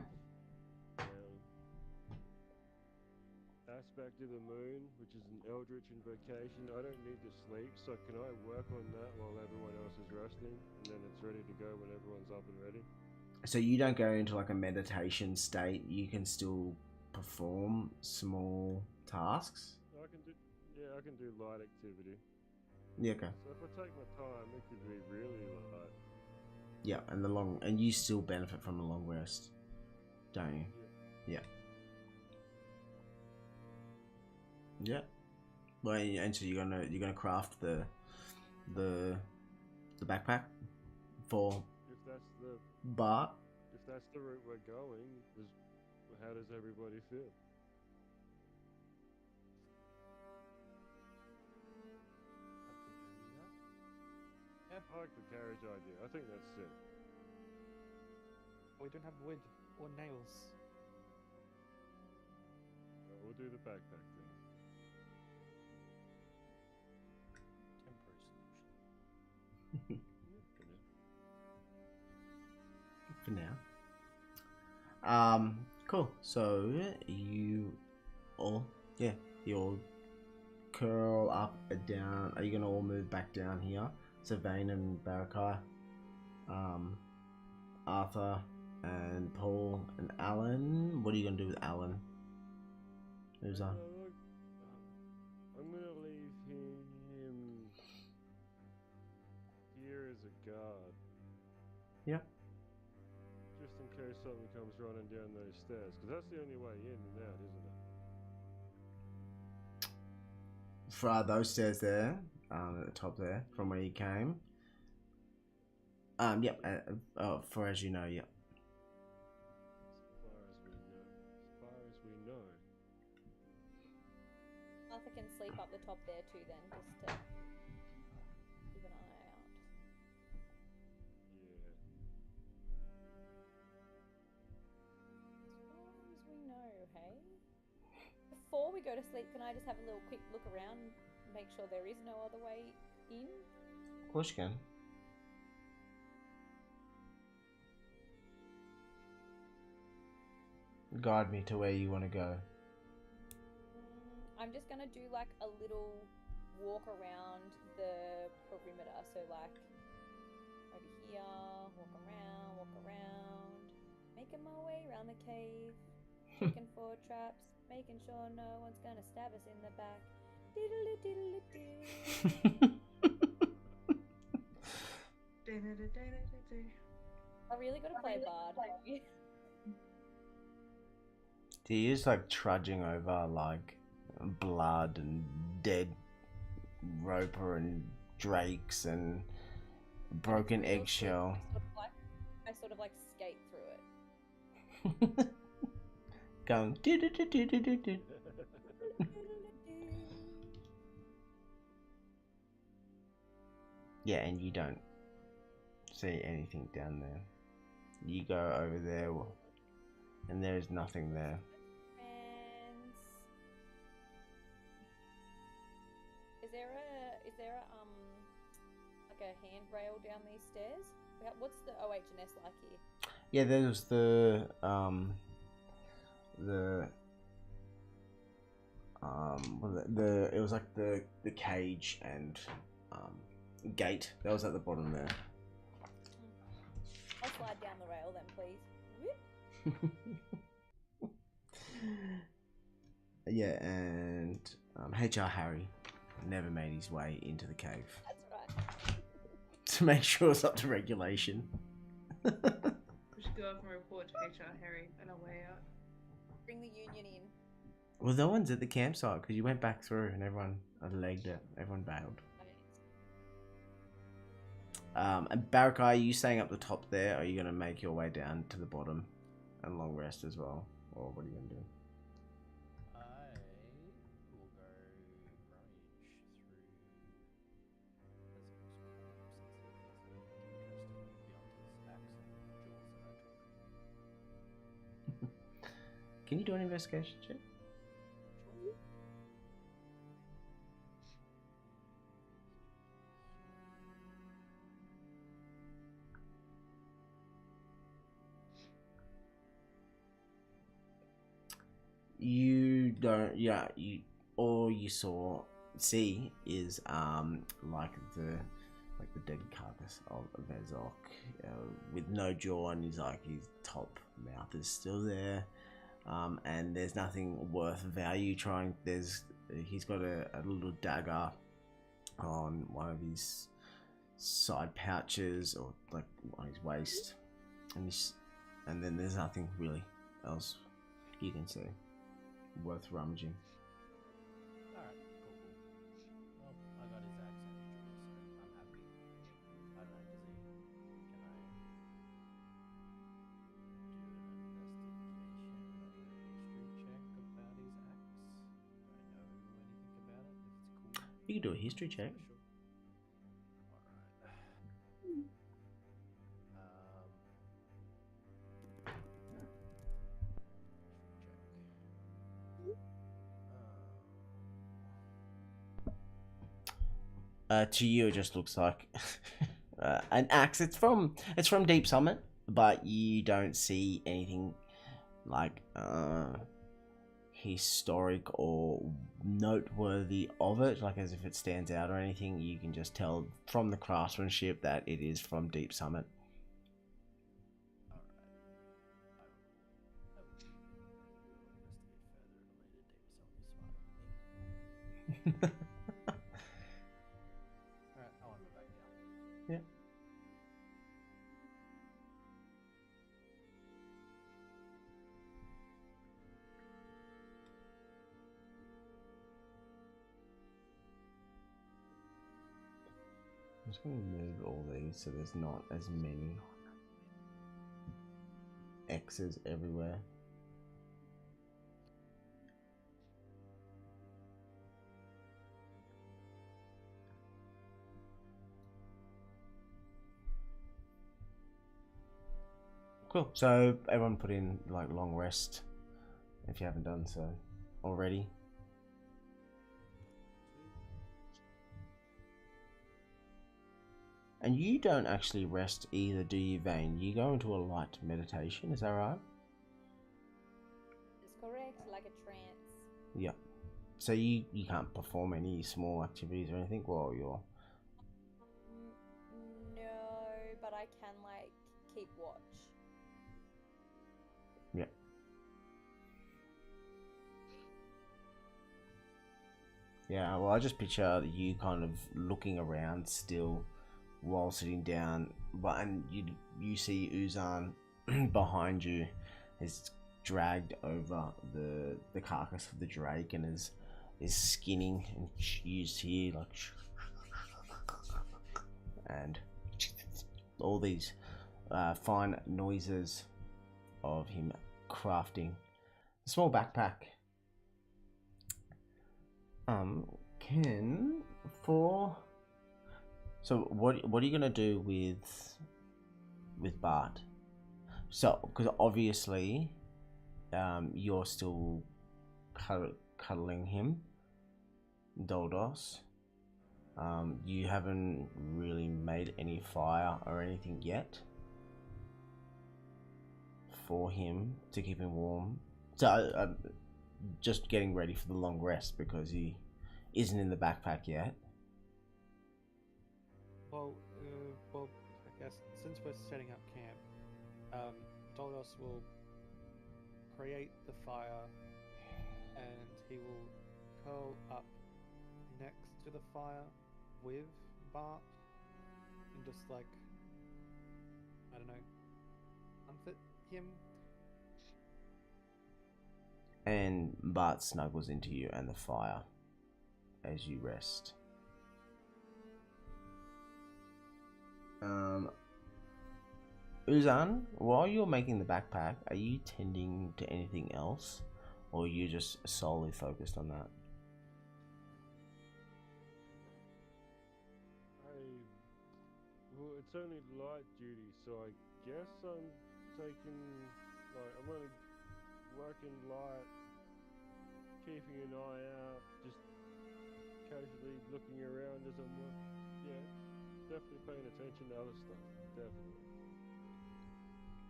aspect of the moon, which is an eldritch invocation. I don't need to sleep, so can I work on that while everyone else is resting, and then it's ready to go when everyone's up and ready? So you don't go into like a meditation state. You can still perform small tasks. I can do light activity. Yeah, okay. So if I take my time, it could be really light. Yeah, and you still benefit from a long rest, don't you? Yeah. Yeah. Well, and so you're gonna craft the backpack for If that's the Bart. route we're going, how does everybody feel? Happy doing that? I like the carriage idea. I think that's sick. We don't have wood or nails. We'll do the backpack thing. Temporary solution. for now. Cool. So you all, you all curl up and down. Are you gonna all move back down here? So Vane and Barakai, Arthur and Paul and Alan. What are you gonna do with Alan? Who's on? I'm gonna leave him here as a guard. Yeah. Just in case something comes running down those stairs, because that's the only way in and out, isn't it? For those stairs there, at the top there, from where you came. Yep. For as you know, yep. As far as we know. Arthur can sleep up the top there too then, just to keep an eye out. Yeah. As far as we know, hey? Before we go to sleep, can I just have a little quick look around and make sure there is no other way in? Of course you can. Guide me to where you want to go. I'm just gonna do like a little walk around the perimeter. So like over here, walk around, making my way around the cave, checking for traps, making sure no one's gonna stab us in the back. Diddle diddle diddle. I really gotta play bard. Do you just like trudging over like blood and dead roper and drakes and broken eggshell? I sort of like skate through it. Going do do do do do do do. Yeah, and you don't see anything down there. You go over there, and there is nothing there. Is there a like a handrail down these stairs? What's the OH&S like here? Yeah, there's it was like the cage and gate that was at the bottom there. I'll slide down the rail then, please. Yeah, and HR Harry never made his way into the cave. That's right. To make sure it's up to regulation. We should go up and report to HR Harry on our way out. Bring the union in. Well, no one's at the campsite because you went back through and everyone legged it. Everyone bailed. And Barakai, are you staying up the top there, or are you going to make your way down to the bottom and long rest as well? Or what are you going to do? I will go rummage through Can you do an investigation check? You don't. Yeah. All you see is like the dead carcass of Vezok, with no jaw, and his top mouth is still there. And there's nothing worth value trying. He's got a little dagger on one of his side pouches, or like on his waist, and then there's nothing really else you can see worth rummaging. Alright, cool. Well, I got his axe and his jewels, so I'm happy. I don't know, can I do an investigation or a history check about his axe? Do I know anything about it? If it's cool? You can do a history check. Sure. To you, it just looks like an axe. It's from Deep Summit. but you don't see anything like historic or noteworthy of it, like as if it stands out or anything. You can just tell from the craftsmanship that it is from Deep Summit. Alright, I want to go back down. Yeah. I'm just going to move all these so there's not as many X's everywhere. Cool. So everyone put in like long rest if you haven't done so already. And you don't actually rest either, do you, Vane? You go into a light meditation, is that right? It's correct, like a trance. Yeah. So you can't perform any small activities or anything while you're... No, but I can like keep watch. Yeah. Yeah, well, I just picture you kind of looking around still while sitting down, but and you see Uzan behind you is dragged over the carcass of the drake and is skinning, and you hear like and all these fine noises of him crafting a small backpack. So what are you gonna do with Bart? So because obviously you're still cuddling him, Doldos. You haven't really made any fire or anything yet for him to keep him warm. So just getting ready for the long rest because he isn't in the backpack yet. Well, I guess since we're setting up camp, Doldos will create the fire, and he will curl up next to the fire with Bart, and just like, I don't know, comfort him. And Bart snuggles into you and the fire as you rest. Uzan, while you're making the backpack, are you tending to anything else, or are you just solely focused on that? Well, it's only light duty, so I guess I'm taking, like, I'm only working light, keeping an eye out, just casually looking around as I'm working. Yeah, definitely paying attention to other stuff, definitely.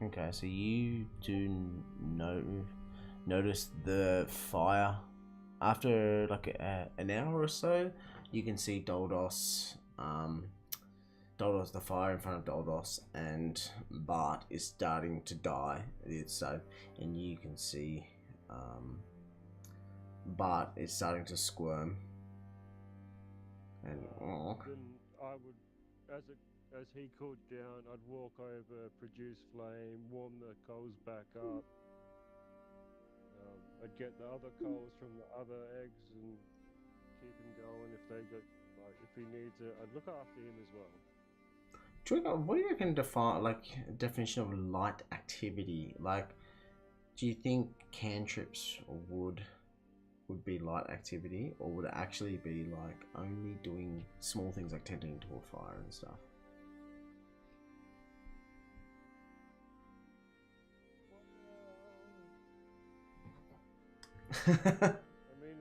Okay, so you do notice the fire. After like an hour or so, you can see Doldos, the fire in front of Doldos, and Bart is starting to die. And you can see Bart is starting to squirm. And Then I would, as he cooled down, I'd walk over, produce flame, warm the coals back up. I'd get the other coals from the other eggs and keep him going if they got, like, if he needs it. I'd look after him as well. what do you reckon definition of light activity? Like, do you think cantrips would be light activity, or would it actually be like only doing small things like tending to a fire and stuff? I mean,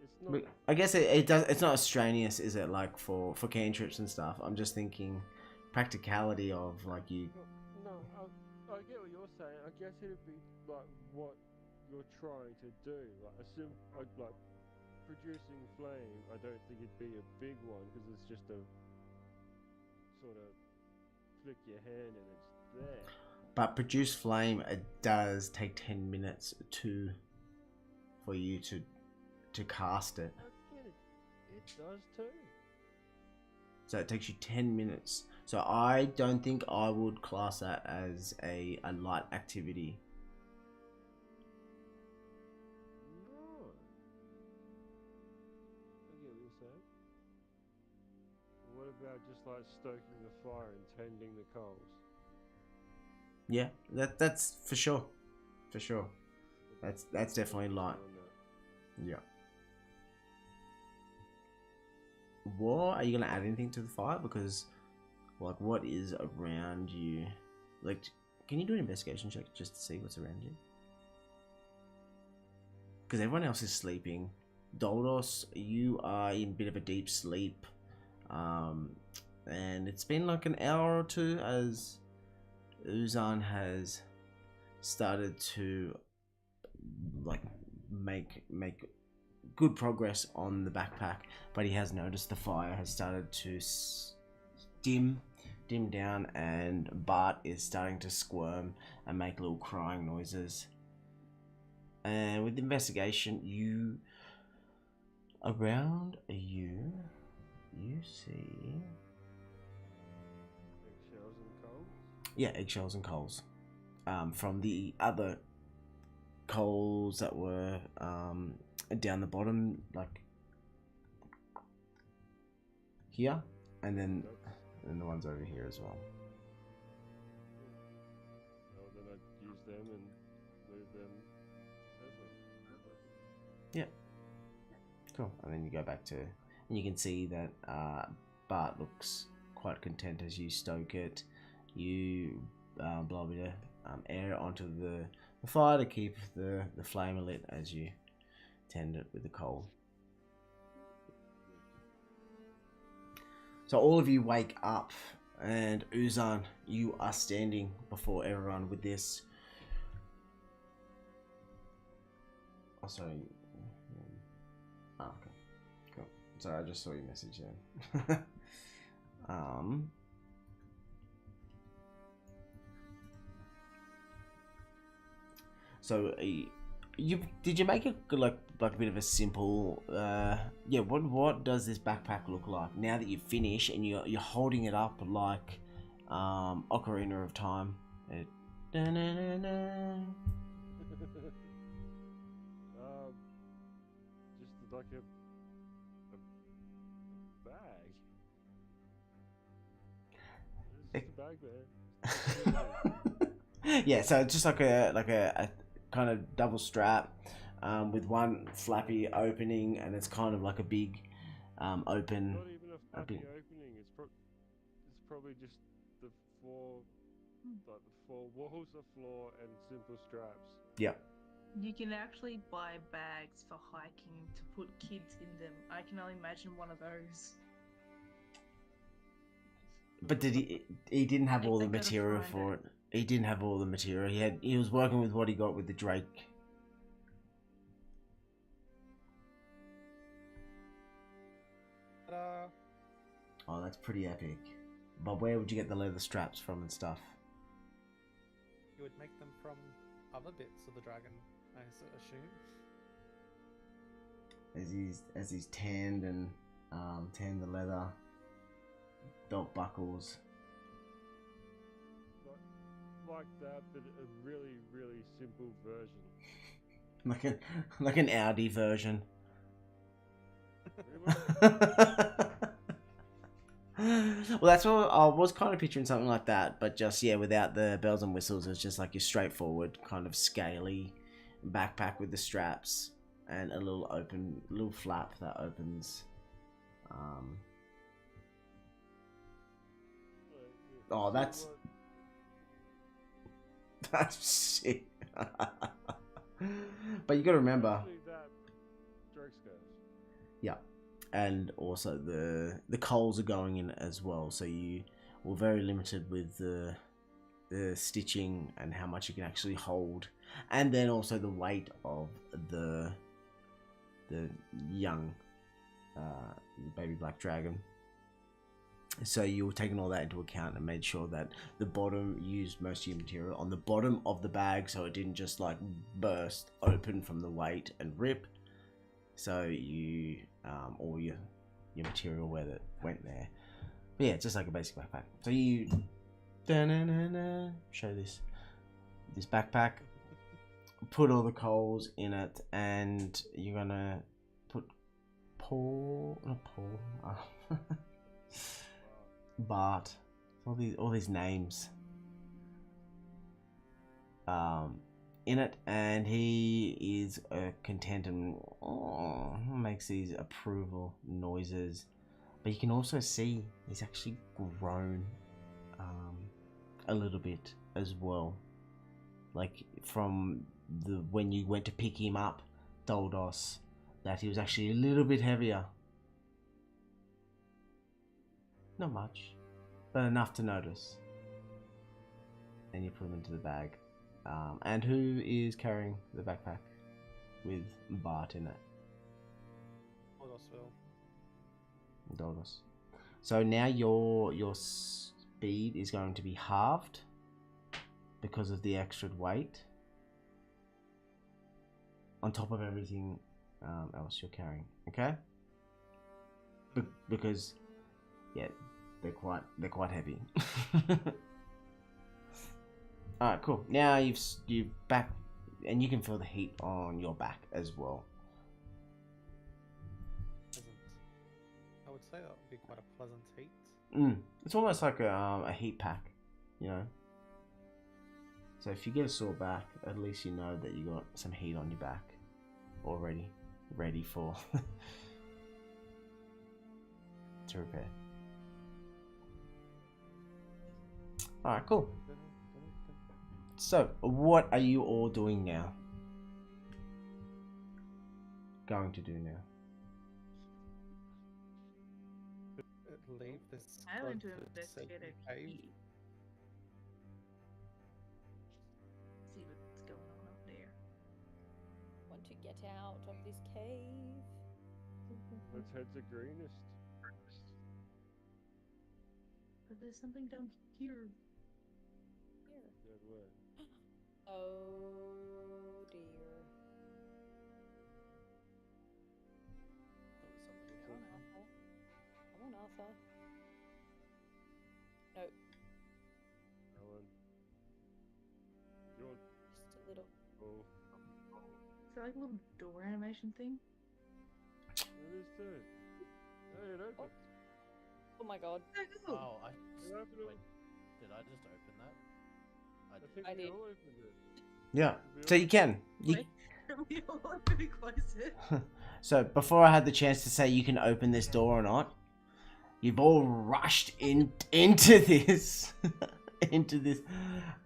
it's not. I guess it's not as strenuous, is it? Like for cantrips and stuff. I'm just thinking practicality of like you. No, I get what you're saying. I guess it'd be like what you're trying to do. Like producing flame. I don't think it'd be a big one because it's just a sort of flick your hand and it's there. But produce flame, it does take 10 minutes for you to cast it. I get it. It does too. So it takes you 10 minutes. So I don't think I would class that as a light activity. No. I get what you're saying. What about just like stoking the fire and tending the coals? Yeah, that's for sure. For sure. That's definitely light. Yeah. What are you gonna add anything to the fire? Because like what is around you? Like, can you do an investigation check just to see what's around you? Because everyone else is sleeping. Doldos, you are in a bit of a deep sleep. And it's been like an hour or two as Uzan has started to like make good progress on the backpack, but he has noticed the fire has started to dim down, and Bart is starting to squirm and make little crying noises. And with the investigation, you see Eggshells and coals? Yeah, eggshells and coals. From the other coals that were down the bottom, like here, and then the ones over here as well. Well, then I'd use them and move them over. Yeah. Cool. And then you go back to, and you can see that Bart looks quite content as you stoke it. You blow a bit of air onto the fire to keep the flame lit as you tend it with the coal. So all of you wake up, and Uzan, you are standing before everyone with this. Oh, sorry. Oh, okay. Cool. Sorry, I just saw your message then. So did you make it like a bit of a simple yeah, what does this backpack look like now that you finish and you're holding it up like Ocarina of Time? Just like a bag. It's just a bag, man. Yeah, so it's just like a kind of double strap with one flappy opening, and it's kind of like a big open. Not even a flappy opening. It's probably just the four walls of floor and simple straps. Yeah. You can actually buy bags for hiking to put kids in them. I can only imagine one of those. But he didn't have all the material for it. He didn't have all the material. He was working with what he got with the Drake. Ta-da! Oh, that's pretty epic. But where would you get the leather straps from and stuff? You would make them from other bits of the dragon, I assume. As he's tanned and tanned the leather, belt buckles. Like that, but a really, really simple version. like an Audi version. Well, that's what I was kind of picturing, something like that, but just without the bells and whistles. It's just like your straightforward kind of scaly backpack with the straps and a little flap that opens. Oh, that's sick. But you gotta remember. Yeah, and also the coals are going in as well. So or very limited with the stitching and how much you can actually hold, and then also the weight of the young baby black dragon. So you were taking all that into account and made sure that the bottom used most of your material on the bottom of the bag, so it didn't just like burst open from the weight and rip. So you all your material where that went there. But yeah, it's just like a basic backpack. So you show this backpack, put all the coals in it, and you're gonna put Bart, all these names in it, and he is content and makes these approval noises. But you can also see he's actually grown a little bit as well. Like from when you went to pick him up, Doldos, that he was actually a little bit heavier. Not much, but enough to notice. And you put him into the bag. And who is carrying the backpack with Bart in it? Doldos. So now your speed is going to be halved because of the extra weight on top of everything else you're carrying. Okay? Because yeah, they're quite heavy. All right, cool. Now you've back, and you can feel the heat on your back as well. I would say that would be quite a pleasant heat. It's almost like a heat pack, you know. So if you get a sore back, at least you know that you got some heat on your back already, ready for to repair. All right, cool. So, what are you all doing now? Going to do now? Leave this. I went to godforsaken investigate a cave. key. See what's going on up there. Want to get out of this cave? Let's head to Greenest. But there's something down here. Here. That way. Oh dear. There was something Come on, Arthur. Come on, Arthur. No, Alan. You want? just a little. Oh, Is that like a little door animation thing? that is too. Hey, it opened. Oh my god. Oh, I It opened. wait, did I just open that? I I did. think I we did. all opened it. Yeah. So you can. Wait, we all have to be closer. So before I had the chance to say you can open this door or not, you've all rushed into this, into this.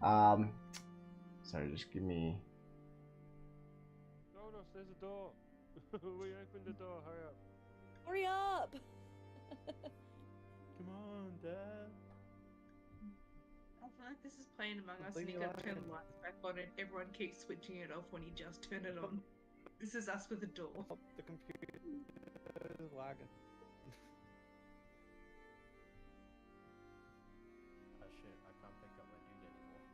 Sorry, just give me. No, there's a door. We opened the door. Hurry up. Hurry up! Come on, Dad. I feel like this is playing Among Us, and Completely you gotta turn alive. the lights back on, and everyone keeps switching it off when you just turn it on. This is us with a door. Oh, the computer is lagging. Oh shit, I can't pick up my dude anymore.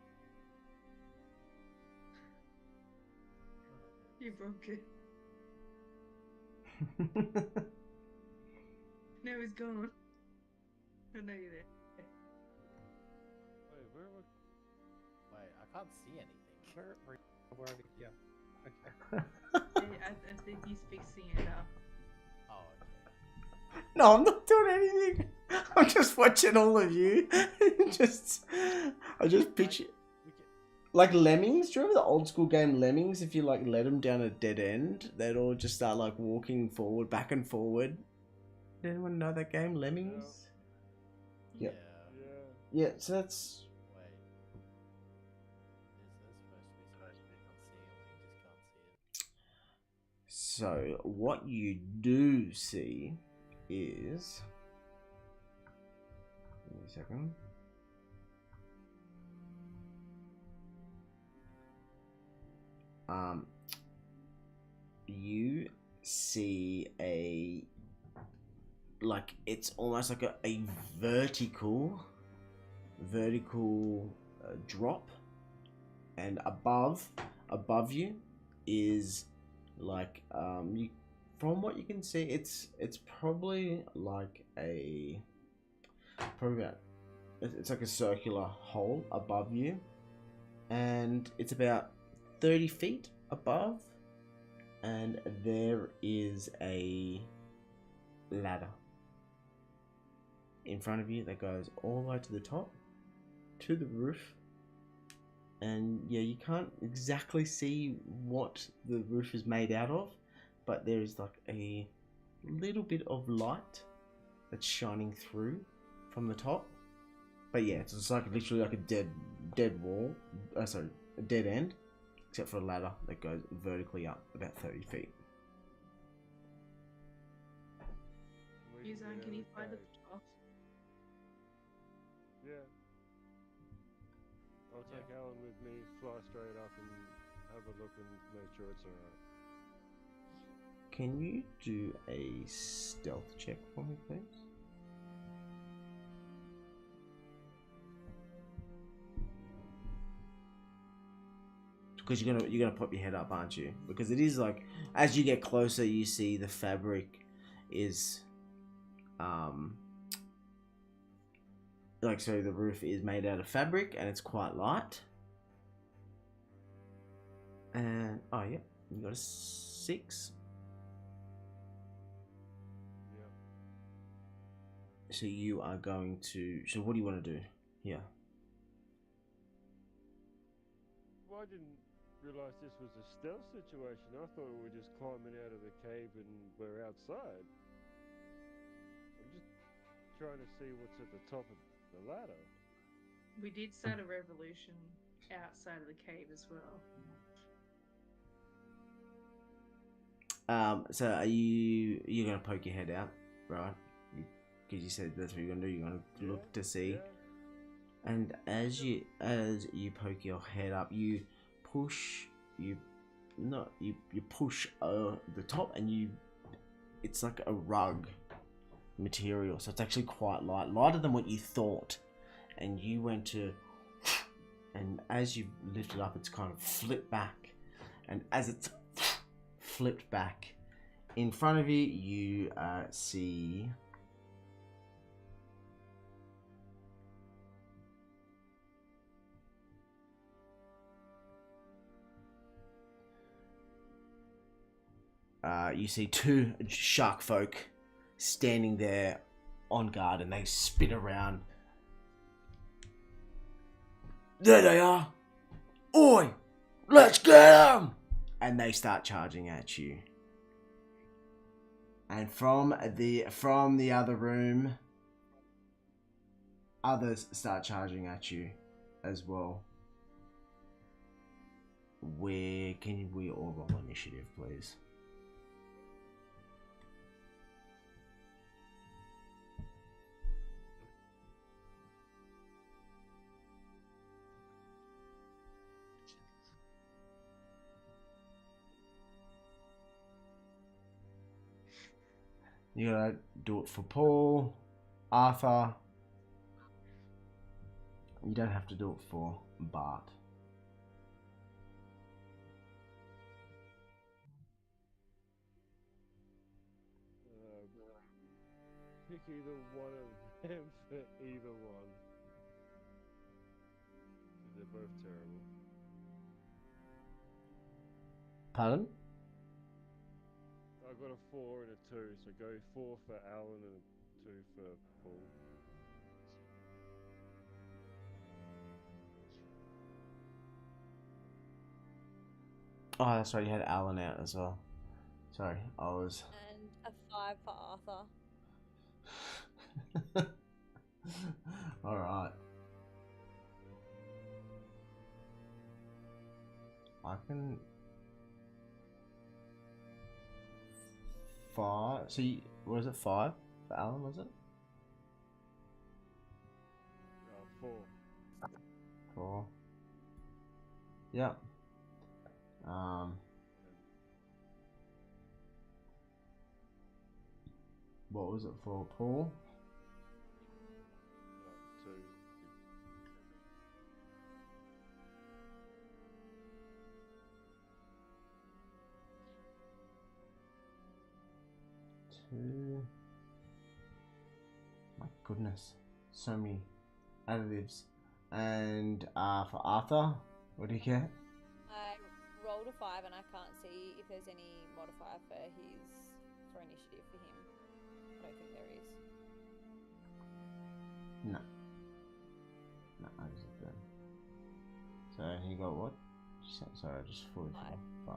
You broke it. No, he's gone. I know you're there. Wait, where am Wait, I can't see anything. Where are we? Yeah. Okay. I think he's fixing it up. Oh, okay. No, I'm not doing anything. I'm just watching all of you. I just picture We can, like Lemmings. Do you remember the old school game Lemmings? If you like let them down a dead end, they'd all just start like walking forward, back and forward. Did anyone know that game, Lemmings? yeah. Yep. Yeah. Yeah. So that's. Wait. Is this supposed to be on ceiling? You just can't see it. So what you do see is. Give me a second. you see it's almost like a vertical drop, and above you is like you from what you can see, it's probably like it's like a circular hole above you, and it's about 30 feet above, and there is a ladder in front of you that goes all the way to the top, to the roof. And yeah, you can't exactly see what the roof is made out of, but there is like a little bit of light that's shining through from the top. But yeah, it's like literally like a dead wall, sorry, a dead end, except for a ladder that goes vertically up about 30 feet. Yuzan, can you find the path? Yeah. I'll take Alan with me, fly straight up and have a look and make sure it's alright. Can you do a stealth check for me, please? Because you're gonna pop your head up, aren't you? Because it is like, as you get closer, you see the fabric is so the roof is made out of fabric and it's quite light. And oh yeah, you got a 6. Yep. So you are going to. So what do you want to do here? Well, I didn't realise this was a stealth situation. I thought we were just climbing out of the cave and we're outside. I'm just trying to see what's at the top of the ladder. We did start a revolution outside of the cave as well. So are you're gonna poke your head out, right? Because you said that's what you're gonna do. You're gonna look to see. Yeah. And as you poke your head up, you push the top, and it's like a rug material, so it's actually quite lighter than what you thought. And you went to, and as you lift it up, it's kind of flipped back, and as it's flipped back in front of you, you see two shark folk standing there on guard, and they spin around. There they are! Oi! Let's get them! And they start charging at you. And from the other room, others start charging at you as well. Can we all roll initiative, please? You gotta do it for Paul, Arthur. You don't have to do it for Bart. Pick either one of them for either one. They're both terrible. Pardon? I got a 4 and a 2, so go 4 for Alan and a 2 for Paul. Oh, that's right. You had Alan out as well. Sorry, I was. And a 5 for Arthur. All right. I can. 5. So, was it 5 for Alan? Was it 4. 4? Yeah. What was it for, Paul? Two. My goodness, so many additives. And for Arthur, what do you get? I rolled a 5 and I can't see if there's any modifier for initiative for him. I don't think there is. No. No, I just did. So he got what? Sorry, I just fully forgot. 5.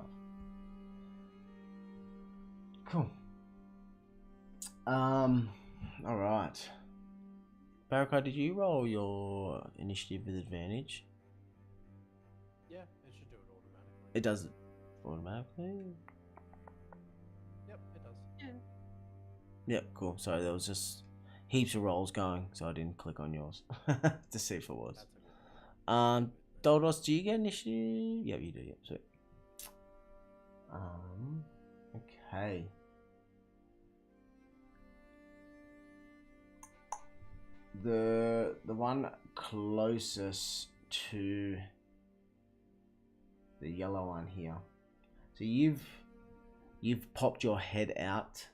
Cool. Alright. Baraka, did you roll your initiative with advantage? Yeah, it should do it automatically. It does it automatically? Yep, it does. Yeah. Yep, cool. Sorry, there was just heaps of rolls going, so I didn't click on yours to see if it was. That's okay. Doldos, do you get initiative? Yeah, you do. Yep, sweet. Okay. The one closest to the yellow one here. So you've popped your head out.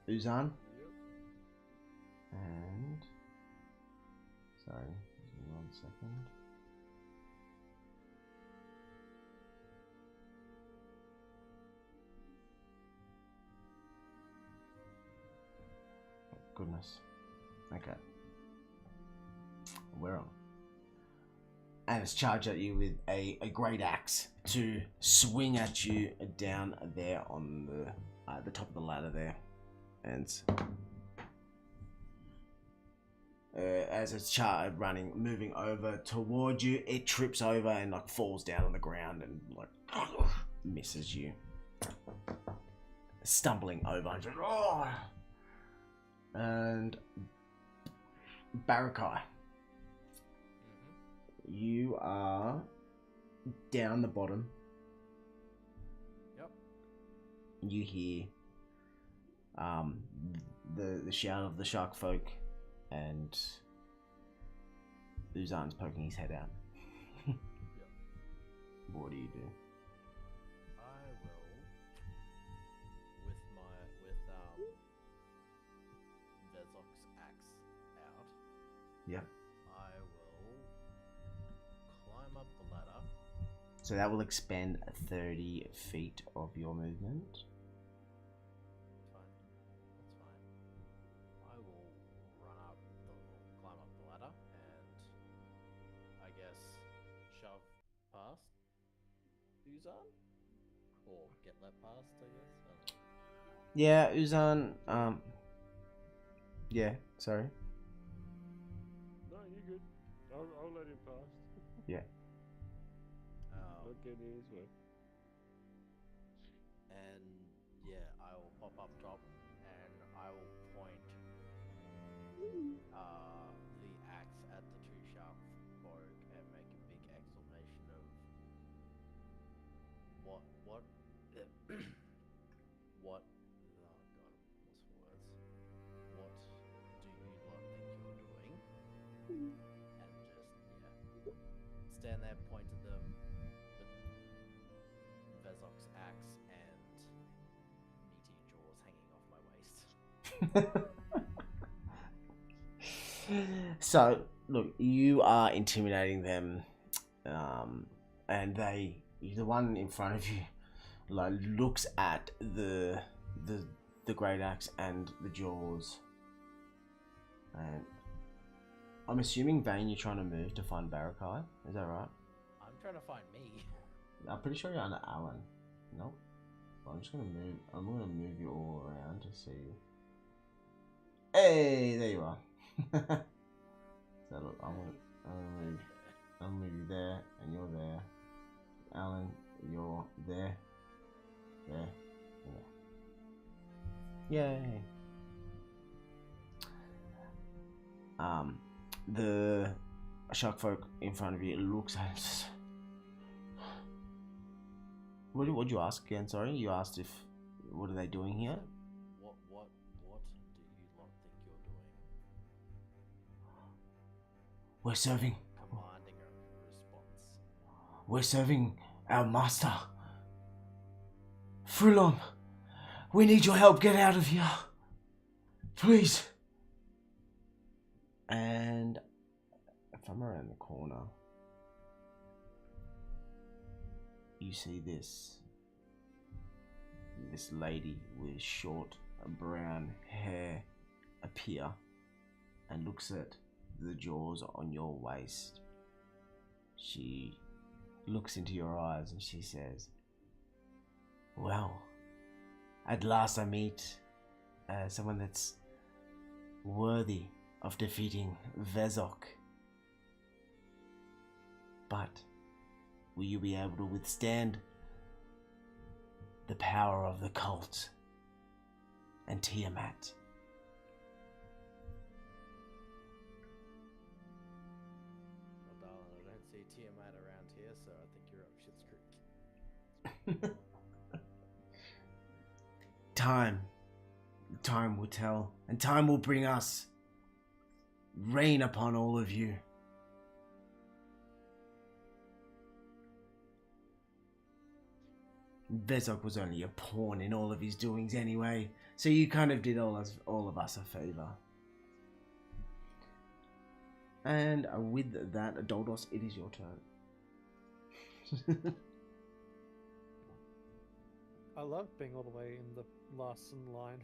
Uzan. And sorry, 1 second. Goodness. Okay. We're on. And it's charged at you with a great axe to swing at you down there on the top of the ladder there. And as it's charged, moving over toward you, it trips over and like falls down on the ground and like misses you, stumbling over. And Barakai, you are down the bottom. Yep. You hear the shout of the shark folk, and Uzan's poking his head out. Yep. What do you do? I will, with Vezok's axe out. Yep. I will climb up the ladder. So that will expend 30 feet of your movement. Fine. That's fine. I will climb up the ladder and I guess shove past Uzan? Or get let past, I guess. I don't know. Yeah, Uzan. Yeah, sorry. No, you're good. I'll let him pass. Yeah. Not getting in his way. And yeah, I will pop up top and I will point the axe at the two shark folk and make a big exclamation of what what what oh god, what's the words? What do you lot think you're doing? And just stand there, point at them with Vezok's axe and meaty jaws hanging off my waist. So, look, you are intimidating them, and the one in front of you, like, looks at the great axe and the jaws, and I'm assuming, Vane, you're trying to move to find Barakai. Is that right? I'm trying to find me. I'm pretty sure you're under Alan. Nope. I'm gonna move you all around to see. Hey, there you are. So look, I'm gonna move you there, and you're there. Alan, you're there. There. Yeah. Yay. shark folk in front of you looks at it. What did you ask again? Sorry, you asked if what are they doing here? What do you lot think you're doing? We're serving. Commanding a response. We're serving our master. Frulon, we need your help. Get out of here, please. And if I'm around the corner, you see this lady with short brown hair appear and looks at the jaws on your waist. She looks into your eyes and she says, well, at last I meet someone that's worthy of defeating Vezok. But will you be able to withstand the power of the cult and Tiamat? Well, darling, I don't see Tiamat around here, so I think you're up Shit's Creek. Time will tell, and time will bring us rain upon all of you. Vezok was only a pawn in all of his doings anyway, so you kind of did all of us a favor. And with that, Doldos, it is your turn. I love being all the way in the last in line.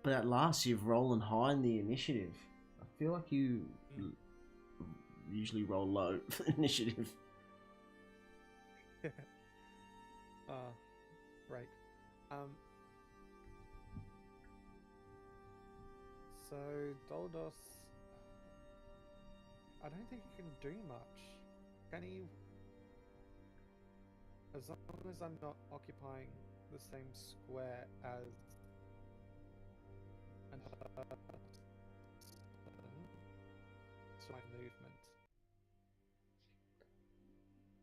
But at last, you've rollen high in the initiative. I feel like you usually roll low for initiative. Right. So Doldos, I don't think he can do much. Can he? As long as I'm not occupying the same square as another person, so my movement.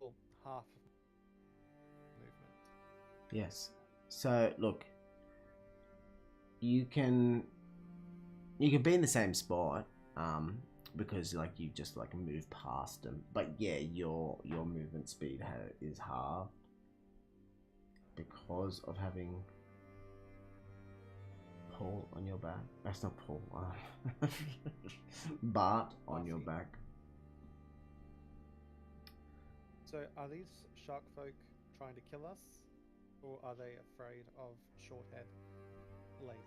Well, half of movement. Yes. So look, you can be in the same spot, because like you just like move past them. But yeah, your movement speed is halved because of having Paul on your back. That's not Paul. Bart on your back. So are these shark folk trying to kill us, or are they afraid of short-haired lady?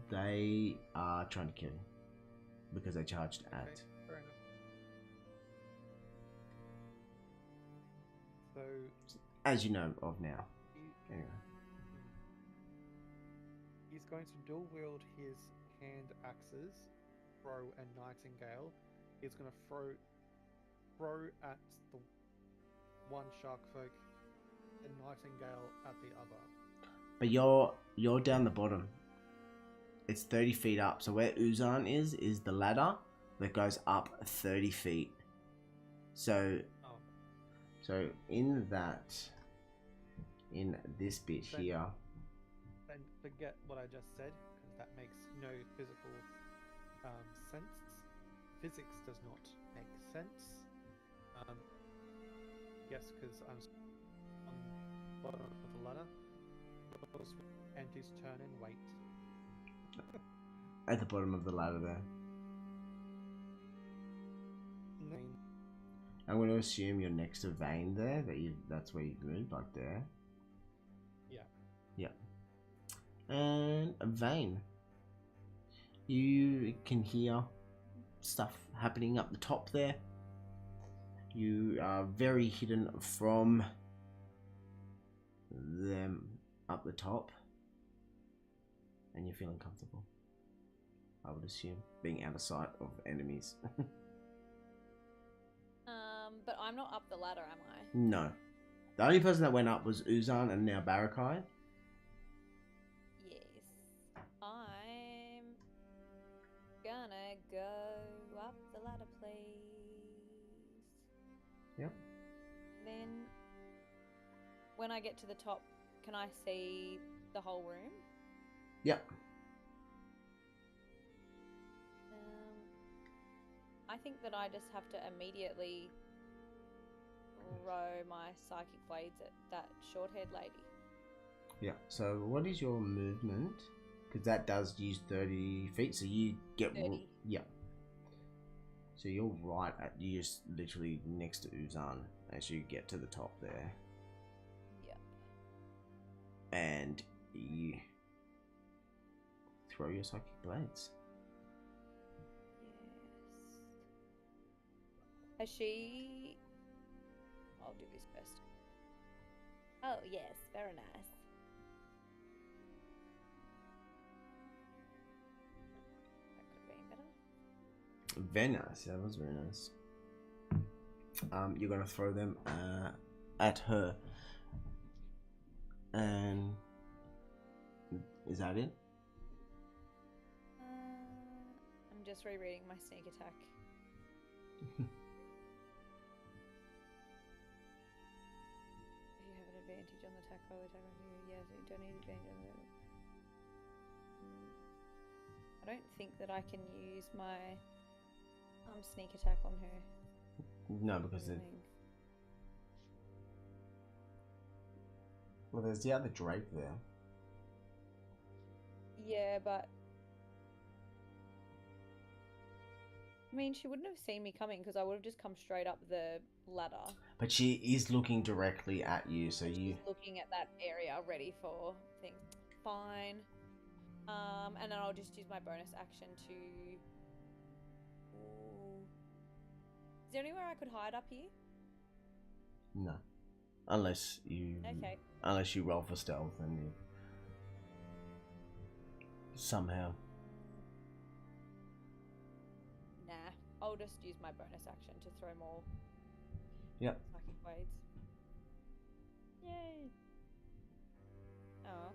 They are trying to kill you because they charged at. Okay, fair enough. So, As you know of now. Anyway. He's going to dual wield his hand axes, Throw and Nightingale. He's going to throw at the one shark folk and Nightingale at the other. But you're down the bottom. It's 30 feet up. So where Uzan is the ladder that goes up 30 feet. So in this bit here. Then forget what I just said, because that makes no physical sense. Physics does not make sense. Yes, because I'm on the bottom of the ladder. End his turn and wait. At the bottom of the ladder there. I'm going to assume you're next to Vane there. That's where you've moved, like there. Yeah. Yeah. And Vane, you can hear stuff happening up the top there. You are very hidden from them up the top, and you're feeling comfortable, I would assume, being out of sight of enemies. But I'm not up the ladder, am I? No. The only person that went up was Uzan and now Barakai. Yes. I'm Yep. Then, when I get to the top, can I see the whole room? Yep. I think that I just have to immediately throw my psychic blades at that short-haired lady. Yeah. So what is your movement? Because that does use 30 feet, so you get 30. Yeah. So you're right at you're just literally next to Uzan as you get to the top there. Yep. And you throw your psychic blades. Yes. Has she... I'll do this first. Oh, yes. Very nice. That could have been better. Very nice. That was very nice. You're gonna throw them at her. And is that it? I'm just rereading my sneak attack. If you have an advantage on the attack roll, attack on you. Yes, you don't need advantage on the... I don't think that I can use my sneak attack on her. No, because it, Annoying. well, there's the other Drake there. Yeah, but I mean, she wouldn't have seen me coming because I would have just come straight up the ladder. But she is looking directly at you, so you. She's looking at that area, ready for things. Fine. And then I'll just use my bonus action to. Ooh. Is there anywhere I could hide up here? No, unless you. Okay. Unless you roll for stealth and you. Somehow. Nah. I'll just use my bonus action to throw more. Yep. Psychic blades. Yay. Oh.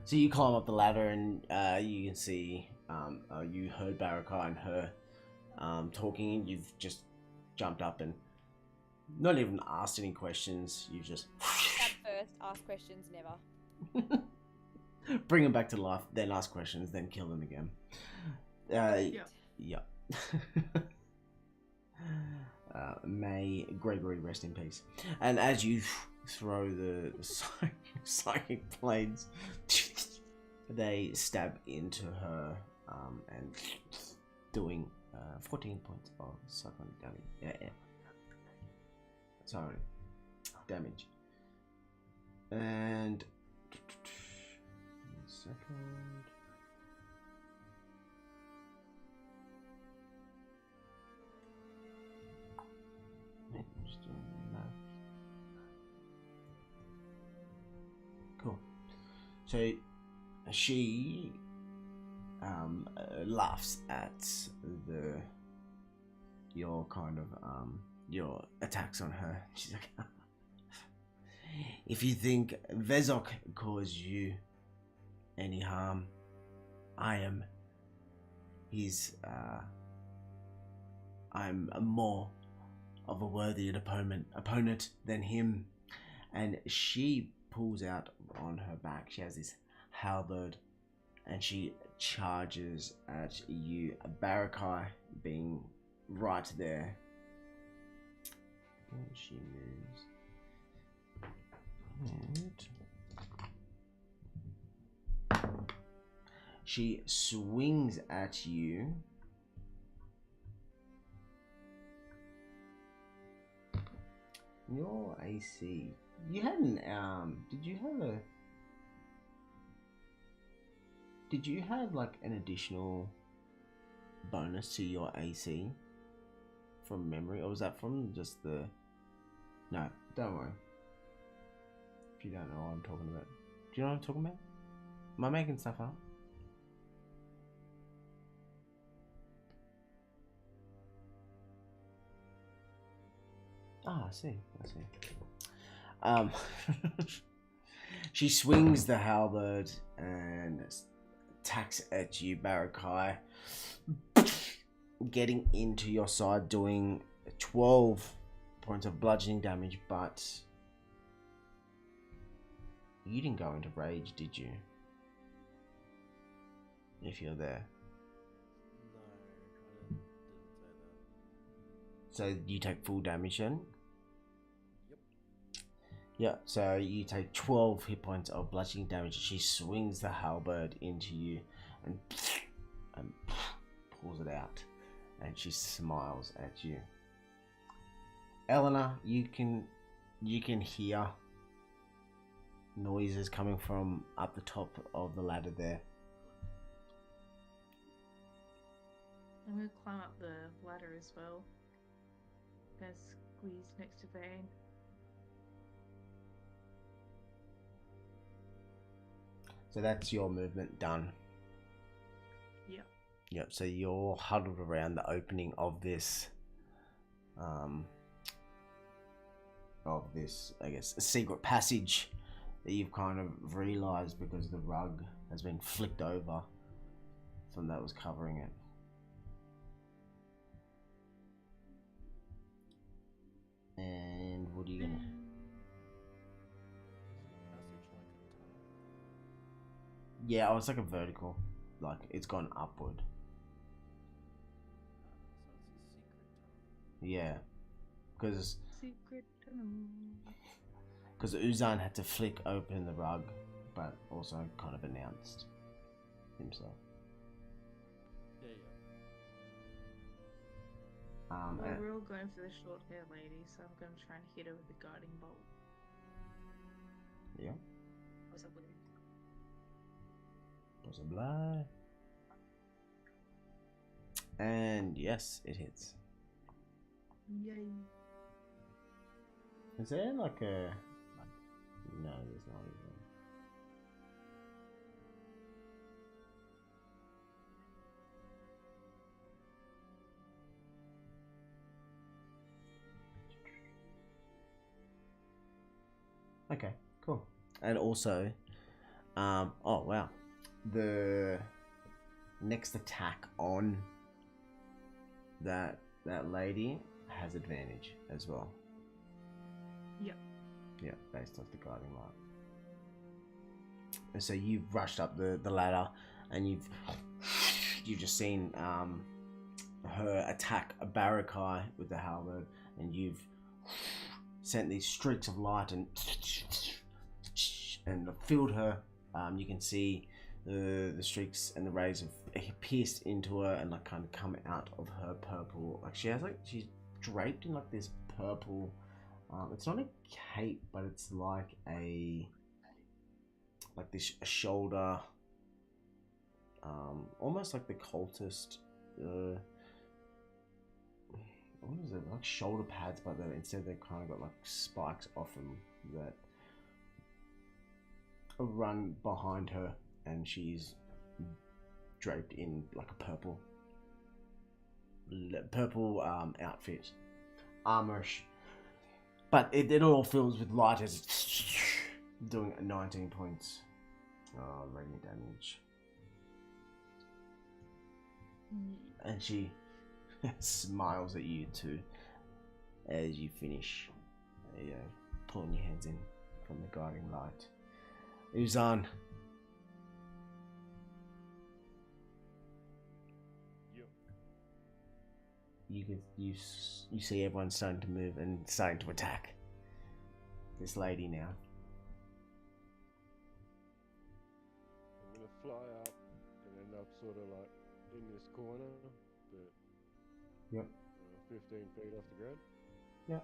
So you climb up the ladder and you can see you heard Barakai and her talking, and you've just jumped up and not even asked any questions. You've just Stab first, ask questions, never. bring them back to life, then ask questions, then kill them again. Yeah. May Gregory rest in peace. And as you throw the psychic blades, they stab into her and doing 14 points of psychic damage. Sorry, damage. And 1 second. Just doing math. Cool. So she laughs at your kind of your attacks on her. She's like, if you think Vezok caused you any harm, I am his I'm more of a worthy opponent than him. And she pulls out on her back, she has this halberd, and she charges at you, Barakai being right there. And she moves. And she swings at you. Your AC. You had an did you have like an additional bonus to your AC from memory, or was that from just the... No, don't worry. If you don't know what I'm talking about. Do you know what I'm talking about? Am I making stuff up? Ah, I see. She swings the halberd and attacks at you, Barakai. getting into your side, doing 12 points of bludgeoning damage, but you didn't go into rage, did you? If you're there. No, I didn't say that. So you take full damage then? Yep. Yeah, so you take 12 hit points of bludgeoning damage. She swings the halberd into you and pulls it out. And she smiles at you. Eleanor, you can hear noises coming from up the top of the ladder there. I'm gonna climb up the ladder as well. Gonna squeeze next to Vane. So that's your movement done. Yep. Yep, so you're huddled around the opening of this I guess, a secret passage that you've kind of realized because the rug has been flicked over from that was covering it. And what are you gonna? Yeah, oh, it's like a vertical, like it's gone upward. So it's a secret tunnel. Yeah, because Secret tunnel. Uzan had to flick open the rug, but also kind of announced himself. Yeah. Well, And- we're all going for the short hair lady, so I'm gonna try and hit her with the guiding bolt. yeah, Possibly. possibly. And yes, it hits. Yay. Is there like a? No, there's not even. Okay, cool. And also, oh wow, the next attack on that lady has advantage as well. Yep. Yeah, based off the guiding light. And so you've rushed up the ladder, and you've just seen her attack a Barakai with the halberd, and you've sent these streaks of light and filled her. You can see the streaks and the rays have pierced into her and like kind of come out of her purple. Like she's draped in like this purple. It's not a cape, but it's like a shoulder. Almost like the cultist. What is it? Like shoulder pads, but instead they've kind of got like spikes off them that run behind her, and she's draped in like a purple outfit, armorish, but it all fills with light as it's doing 19 points radiant damage, and she smiles at you too as you finish, pulling your hands in from the guiding light. Uzan. Yep. You see everyone starting to move and starting to attack this lady now. I'm gonna fly up and end up sort of like in this corner, but Yep. 15 feet off the ground. Yep.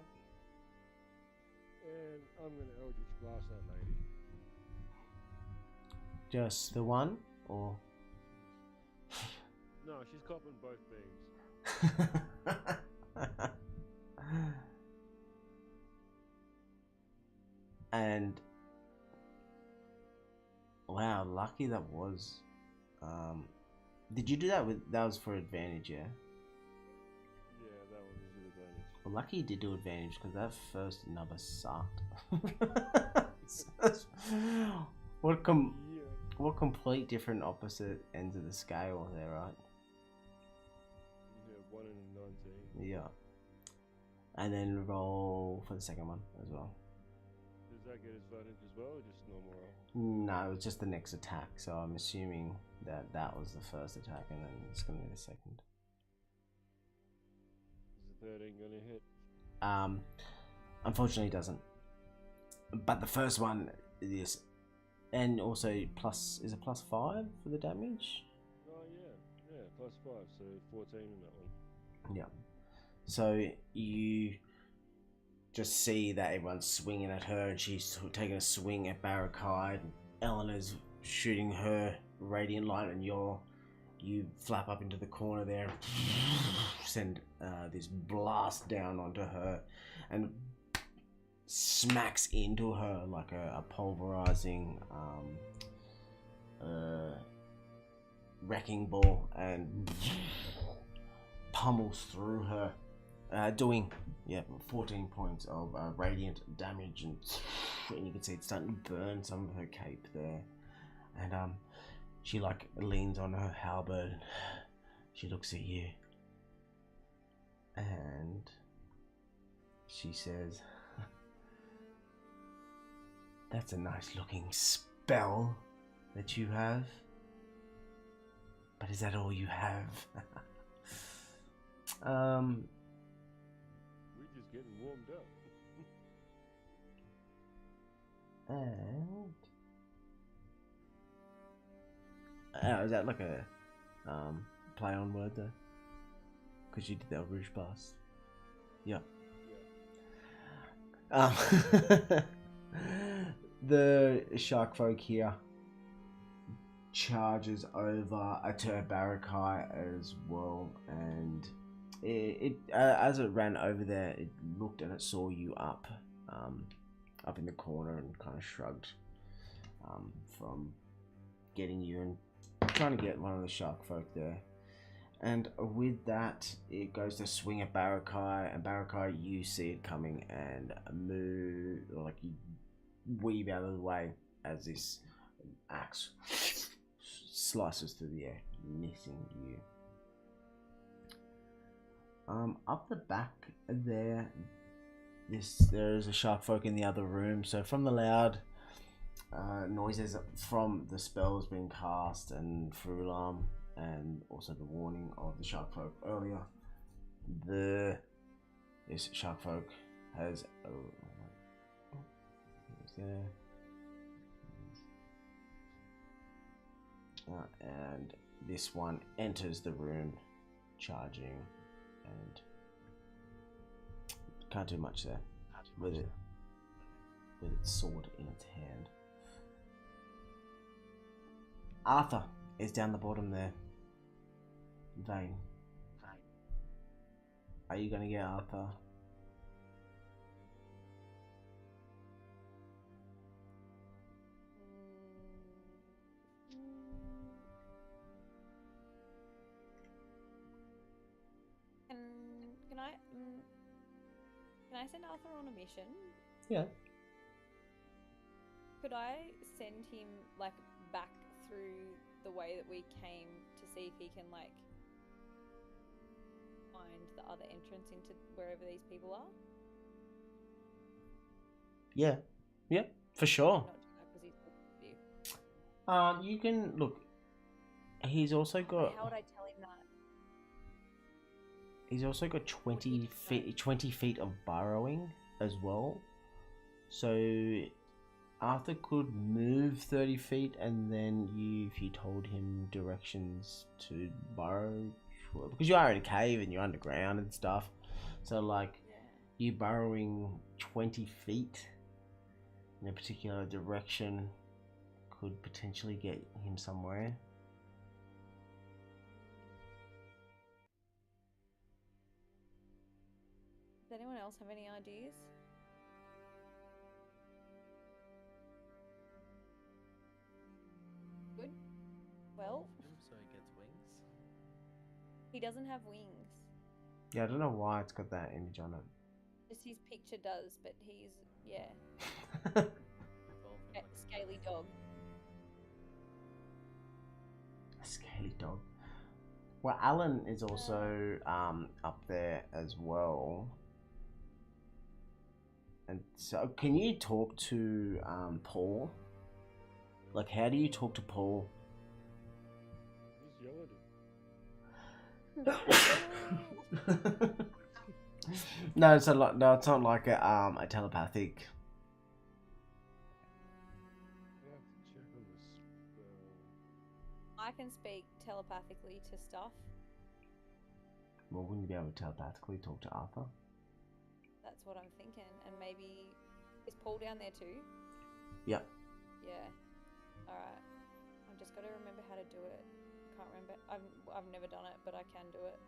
And I'm gonna Eldritch Blast that lady. Just the one, or? No, she's copping both beams. And wow, lucky that was. Did you do that that was for advantage, yeah? Yeah, that one was an advantage. Well, lucky you did do advantage because that first number sucked. What complete different opposite ends of the scale there, right? Yeah, Yeah. And then roll for the second one as well. Does that get advantage as well, or just normal roll? No, it was just the next attack, so I'm assuming that that was the first attack, and then it's going to be the second. Is the 13 gonna hit? Unfortunately, it doesn't. But the first one is, and also plus is it +5 for the damage? Oh yeah, +5, so 14 in that one. Yeah. So you just see that everyone's swinging at her, and she's taking a swing at Barakai. Eleanor's shooting her radiant light, and you flap up into the corner there, send this blast down onto her, and smacks into her like a pulverizing wrecking ball, and pummels through her, doing 14 points of radiant damage, and you can see it's starting to burn some of her cape there, and she like leans on her halberd, and she looks at you, and she says, "That's a nice looking spell that you have, but is that all you have?" We're just getting warmed up. And is that like a play on word though? Because you did that Rouge Pass. Yeah. The shark folk here charges over to Barakai as well, and it as it ran over there, it looked and it saw you up in the corner, and kind of shrugged from getting you and trying to get one of the shark folk there. And with that, it goes to swing at Barakai, and Barakai, you see it coming and move, like you weave out of the way as this axe slices through the air, missing you. Up the back there, there is a shark folk in the other room. So from the loud noises from the spells being cast and Frulam, and also the warning of the shark folk earlier, this shark folk has there, and this one enters the room charging, and can't do much there with its sword in its hand. Arthur is down the bottom there. Vane. Are you gonna get Arthur? Can I send Arthur on a mission? Yeah. Could I send him like back through the way that we came to see if he can like find the other entrance into wherever these people are? Yeah, for sure. Not do that 'cause he's with you. You can look. He's also got. How would I tell him that? He's also got 20 feet of burrowing as well. So Arthur could move 30 feet, and then if you told him directions to burrow, because you are in a cave and you're underground and stuff. So like, you burrowing 20 feet in a particular direction could potentially get him somewhere. Does anyone else have any ideas? Good. Well, So he gets wings. he doesn't have wings. Yeah, I don't know why it's got that image on it. Just his picture does, but he's Evolve him a scaly dog. A scaly dog. Well, Alan is also up there as well. And so, can you talk to Paul? Like, how do you talk to Paul? Just yell at him. No, it's not like a telepathic. You have to check on the spell. I can speak telepathically to stuff. Well, wouldn't you be able to telepathically talk to Arthur? That's what I'm thinking. And maybe is Paul down there too? Yep. Yeah. All right. I've just got to remember how to do it. Can't remember. I've never done it, but I can do it.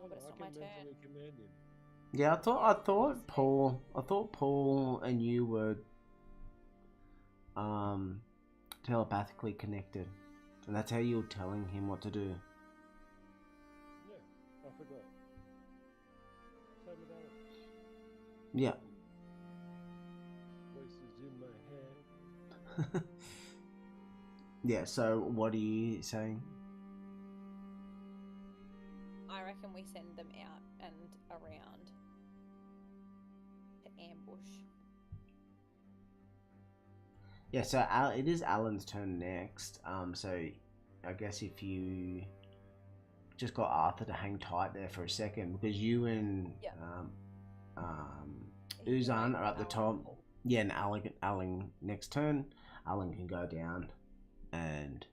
Oh, but it's not my turn. Command him. Yeah, I thought Paul and you were telepathically connected, and that's how you were telling him what to do. Yeah, I forgot. Same with Alex. Yeah. Voices in my head. Yeah. So, what are you saying? I reckon we send them out and around to ambush. Yeah. So, it is Alan's turn next. So, I guess if you just got Arthur to hang tight there for a second, because you and Yep. Uzan are at the top. Paul. Yeah, and Alan next turn, Alan can go down and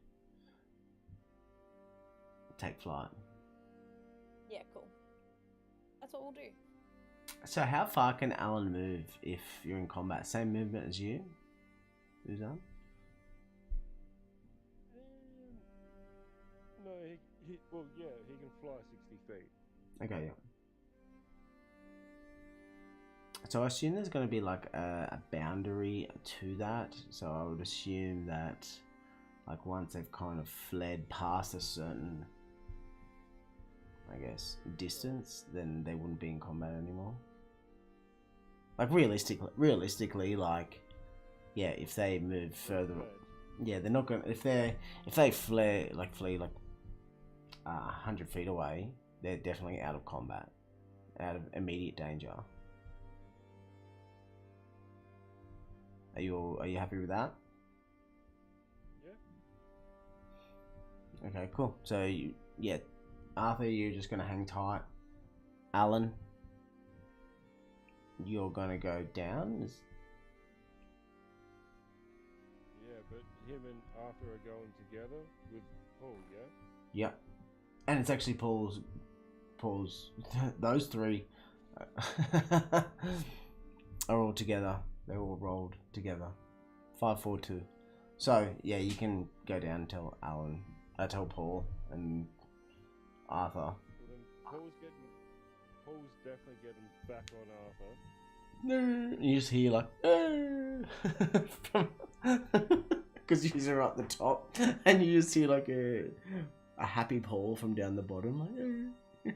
take flight. Yeah, cool. That's what we'll do. So how far can Alan move if you're in combat? Same movement as you, Uzan? No, well, yeah, he can fly 60 feet. Okay, yeah. So I assume there's going to be like a boundary to that. So I would assume that like once they've kind of fled past a certain, I guess, distance, then they wouldn't be in combat anymore. Like realistically, like, yeah, if they move further, yeah, they're not gonna. If they flee like 100 feet away, they're definitely out of combat, out of immediate danger. Are you happy with that? Yeah. Okay, cool. So yeah, Arthur, you're just gonna hang tight. Alan, you're gonna go down. Yeah, but him and Arthur are going together with Paul, yeah? Yep. And it's actually Paul's those three are all together. They're all rolled together. 5, 4, 2. So yeah, you can go down and tell tell Paul and Arthur. Well, then Paul's definitely getting back on Arthur. No, you just hear like because you are at the top, and you just hear like a happy Paul from down the bottom, like. And then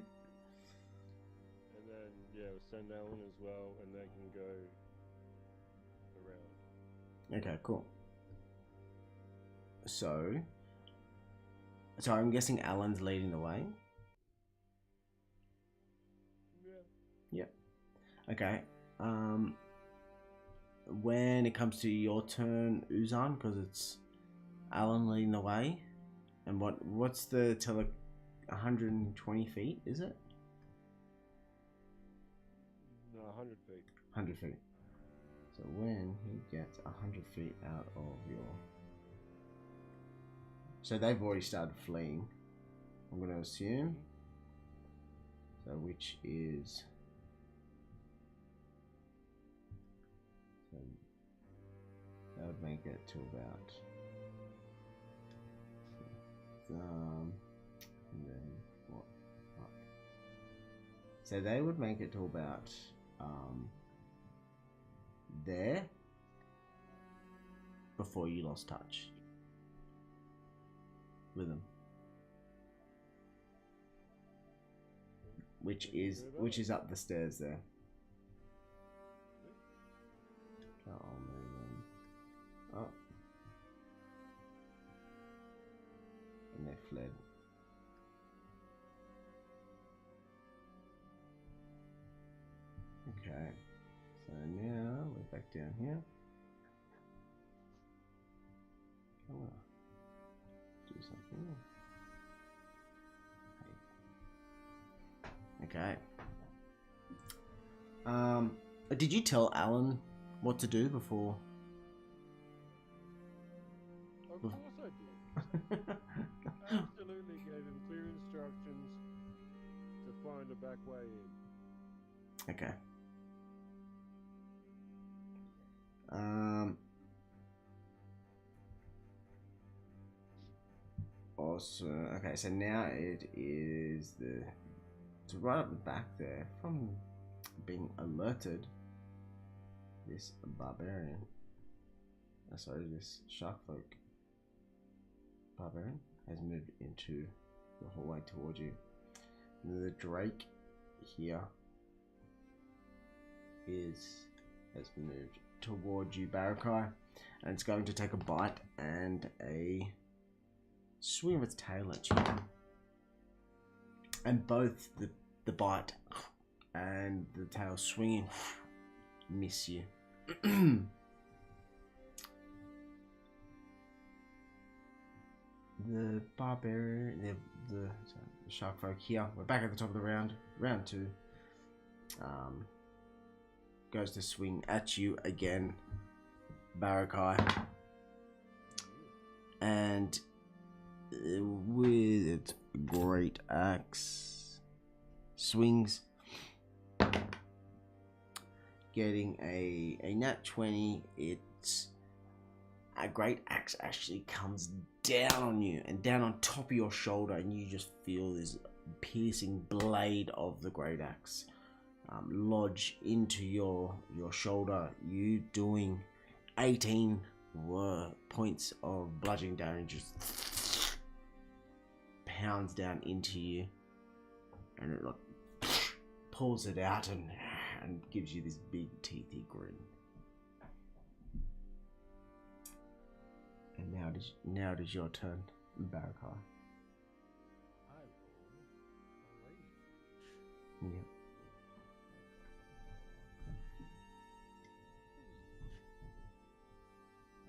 yeah, we'll send Alan as well, and they can go around. Okay, cool. So I'm guessing Alan's leading the way. Yeah. Yep. Okay. When it comes to your turn, Uzan, because it's Alan leading the way, and what's the 120 feet? Is it? No, 100 feet. 100 feet. So when he gets 100 feet out of your... So they've already started fleeing, I'm going to assume. So which is... So that would make it to about... and then what? So they would make it to about... there before you lost touch with them, which is up the stairs there. So I'll move them up, and they fled. here. I'm gonna do something. Okay. Did you tell Alan what to do before? Of course I did. Absolutely gave him clear instructions to find a back way in. Okay. Also, okay, so now it is it's right up the back there from being alerted. This barbarian, sorry, this sharkfolk barbarian has moved into the hallway towards you. The drake here has moved towards you, Barakai, and it's going to take a bite and a swing of its tail at you. And both the bite and the tail swinging miss you. The barbarian, the shark folk here. We're back at the top of the round. Round 2. Goes to swing at you again, Barakai, and with its great axe swings, getting a nat 20. It's a great axe actually comes down on you and down on top of your shoulder, and you just feel this piercing blade of the great axe lodge into your shoulder. You doing 18 points of bludgeoning damage, just pounds down into you, and it like pulls it out and gives you this big teethy grin. And now it is your turn, Barakai. I will rage. Yeah.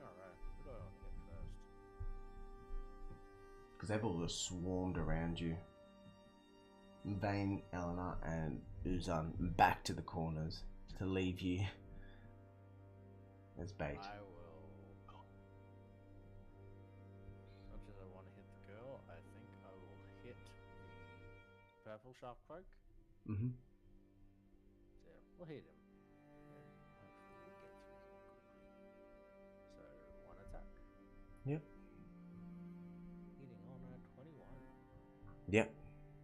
Alright, who do I want to hit first? Because they've all just swarmed around you. Vane, Eleanor, and Uzan back to the corners to leave you as bait. I will. As much as I want to hit the girl, I think I will hit the purple shark folk. Mm-hmm. So we'll hit him. And hopefully we'll get through him quickly. So one attack. Yep. Hitting on a 21. Yep.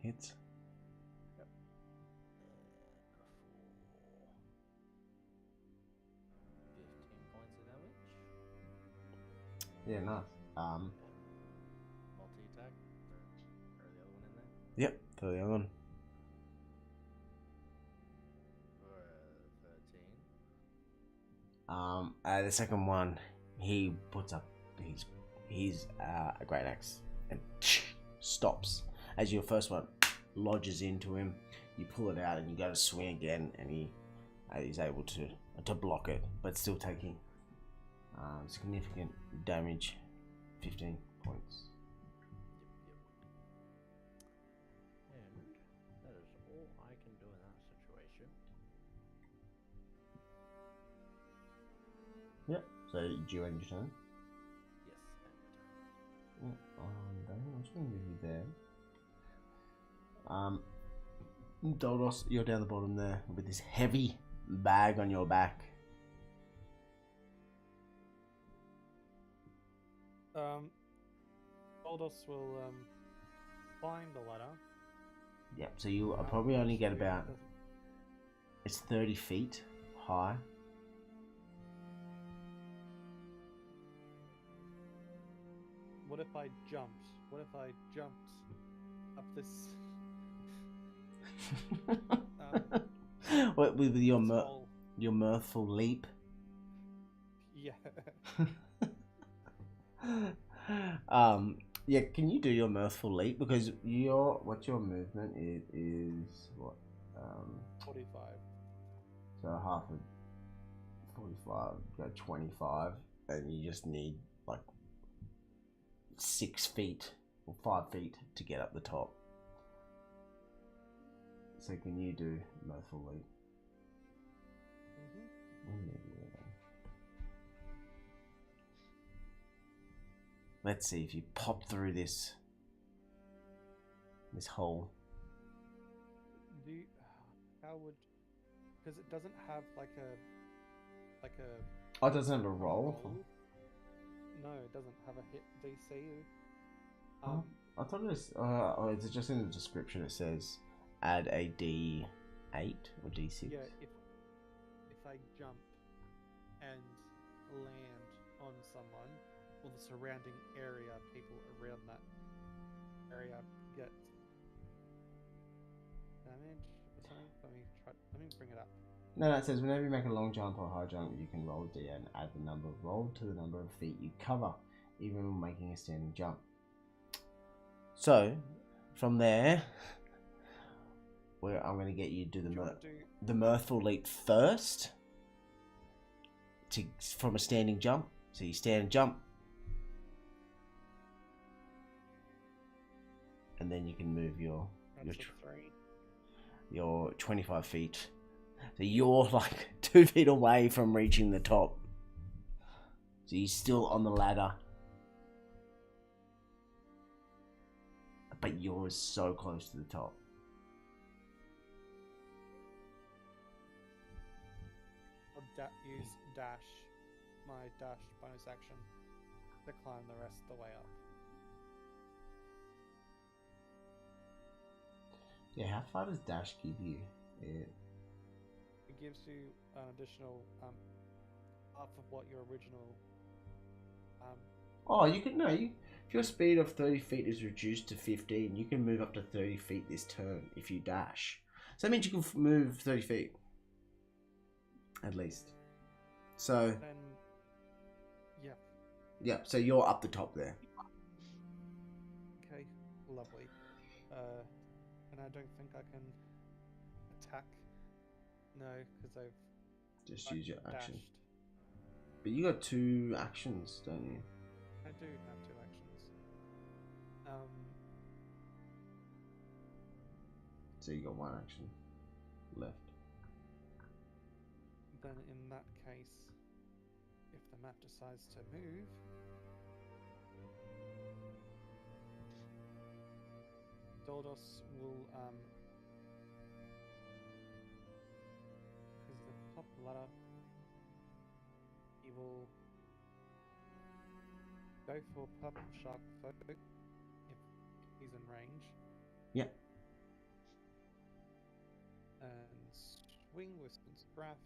Hits. Yep. For 15 points of damage. Yeah, nice. Multi-attack. Throw the other one in there. Yep. Throw the other one. For 13. The second one, he puts up his a great axe and stops as your first one lodges into him. You pull it out and you go to swing again, and he's able to block it, but still taking significant damage. 15 points. Yep. And that is all I can do in that situation. Yep. So do you end your turn? Yes, and I'm just gonna move you there. Doldos, you're down the bottom there with this heavy bag on your back. Doldos will climb the ladder. Yep. So you probably only get about, it's 30 feet high. What if I jumped? What if I jumped up this? What with your whole- your mirthful leap? Yeah. Yeah. Can you do your mirthful leap, because what's your movement is what 45. so half of 45, go 25, and you just need like 6 feet or 5 feet to get up the top. So can you do Mirthful Leap? Let's see if you pop through this hole. How would, because it doesn't have like a Oh, it doesn't have a roll? No, it doesn't have a hit DC. Oh, I thought it was. Oh, it's just in the description. It says add a D8 or D6. Yeah, if I jump and land on someone, or the surrounding area, people around that area get damage or something. Let me bring it up. No, it says whenever you make a long jump or high jump, you can roll D and add the number rolled to the number of feet you cover, even when making a standing jump. So, from there, I'm going to get you to do the Mirthful Leap first, from a standing jump. So you stand and jump, and then you can move your 25 feet. So you're like 2 feet away from reaching the top. So you're still on the ladder. But you're so close to the top. I'll use my dash bonus action, to climb the rest of the way up. Yeah, how far does dash give you? It gives you an additional half of what your original. Oh, you can if your speed of 30 feet is reduced to 15, you can move up to 30 feet this turn if you dash. So that means you can move 30 feet at least. So then, yeah. So you're up the top there. Okay, lovely. And I don't think I can attack. No, because I've just use your action. dashed. But you got 2 actions, don't you? I do have 2 actions. So you got 1 action left. Then in that case, if the map decides to move, Doldos will because the top ladder, he will go for purple shark folk if he's in range. Yeah. And swing with Spin's Breath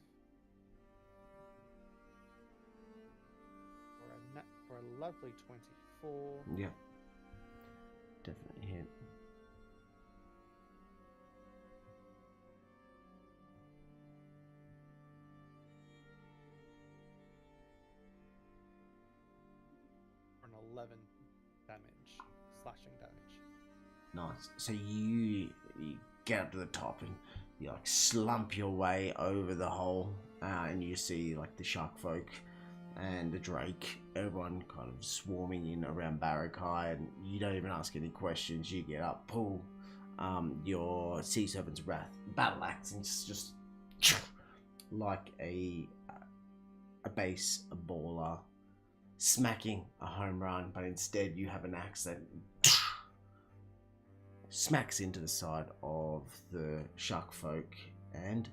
for a lovely 24. Yeah. Definitely hit. For an 11 damage, slashing damage. Nice. So you get up to the top and you like slump your way over the hole, and you see like the shark folk and the drake, everyone kind of swarming in around Barakai, and you don't even ask any questions. You get up, pull your Sea Serpent's Wrath battle axe, and it's just like a baller smacking a home run, but instead you have an axe that smacks into the side of the shark folk and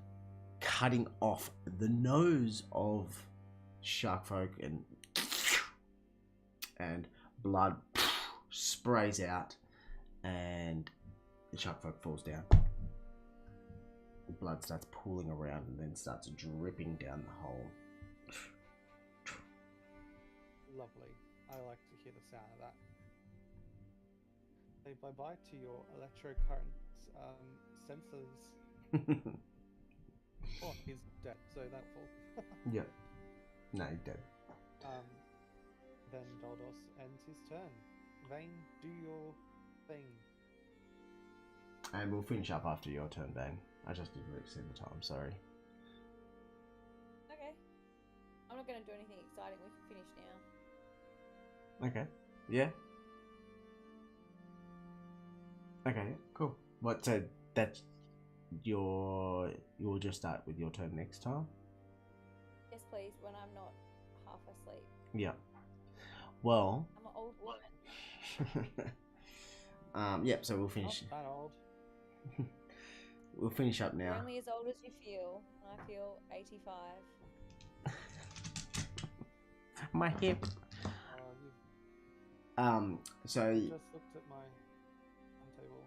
cutting off the nose of shark folk, and blood sprays out and the shark folk falls down. The blood starts pooling around and then starts dripping down the hole. Lovely. I like to hear the sound of that. Say bye-bye to your electrocurrent sensors. Oh, he's dead, so that fall. Yeah. No, he's dead. Then Doldos ends his turn. Vane, do your thing. And we'll finish up after your turn, Vane. I just didn't really see the time, sorry. Okay. I'm not going to do anything exciting. We can finish now. Okay. Yeah. Okay. Cool. What? So that's you'll just start with your turn next time. Yes, please. When I'm not half asleep. Yeah. Well. I'm an old woman. Yep. So we'll finish. Not that old. We'll finish up You're now. only as old as you feel. And I feel 85. My hip. You So just looked at my timetable.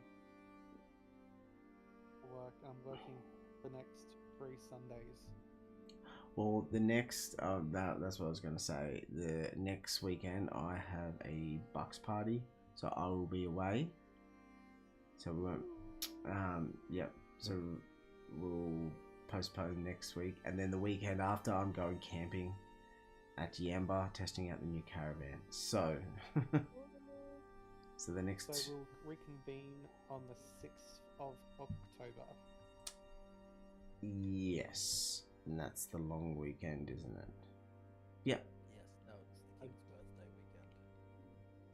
Work. I'm working the next 3 Sundays. well, the next that's what I was gonna say. The next weekend I have a Bucks party, so I will be away. So we won't. Yep. So we'll postpone next week, and then the weekend after I'm going camping at Yamba, testing out the new caravan. So, so the next. So we'll reconvene on the 6th of October. Yes, and that's the long weekend, isn't it? Yep. Yes, no, it's the king's birthday weekend.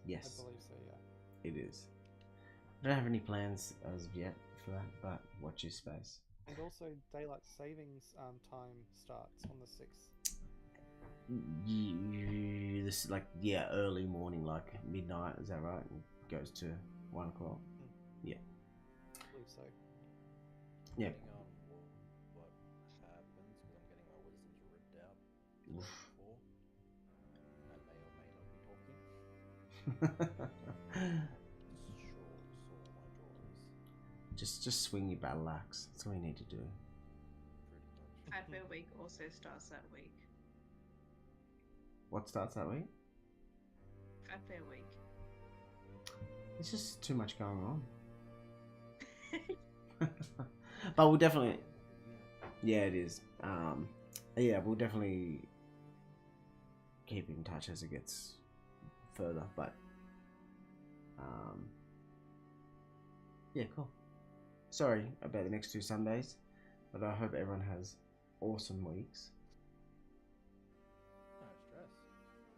Yes, I believe so, yeah. it is. I don't have any plans as of yet for that, but watch your space. And also, daylight savings time starts on the 6th. This is like early morning, like midnight. Is that right? And goes to 1 o'clock. Yeah. I believe so. Yeah. Depending on what happens, because I'm getting my wisdoms ripped out the Oof. day before. I may or may not be talking. Sure, saw my drawers. just swing your battle axe. That's all you need to do. Pretty much. Fat Bear Week also starts that week. What starts that week? Fat Bear Week. It's just too much going on. But we'll definitely. Yeah, it is. Yeah, we'll definitely keep in touch as it gets further. But yeah, cool. Sorry about the next 2 Sundays, but I hope everyone has awesome weeks. No stress.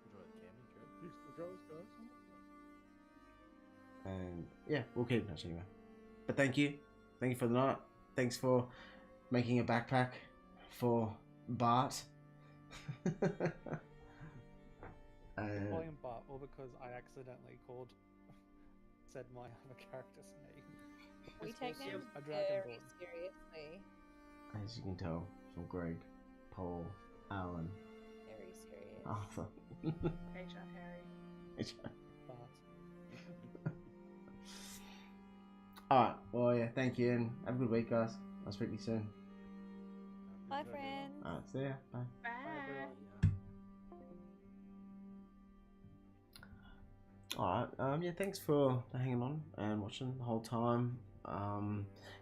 Enjoy the camping trip. Peace and goes, guys. And yeah, we'll keep in touch anyway. But thank you for the night. Thanks for making a backpack for Bart. William Bart, all because I accidentally said my other character's name. We This take was them a very dragonborn. seriously. As you can tell from Greg, Paul, Alan, Very serious. Arthur. HR Harry. Bart. Alright, well yeah, thank you and have a good week, guys. I'll speak to you soon. Bye, friends. Alright, see ya. Bye. Bye. Alright, yeah, thanks for hanging on and watching the whole time.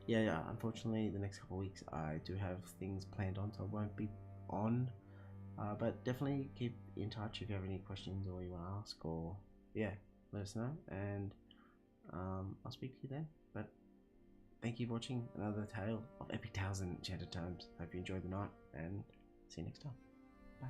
Yeah, unfortunately the next couple of weeks I do have things planned on, so I won't be on. But definitely keep in touch if you have any questions or you want to ask, or yeah, let us know, and I'll speak to you then. But thank you for watching another tale of Epic Tales and Enchanted Tomes. Hope you enjoyed the night, and see you next time. Bye.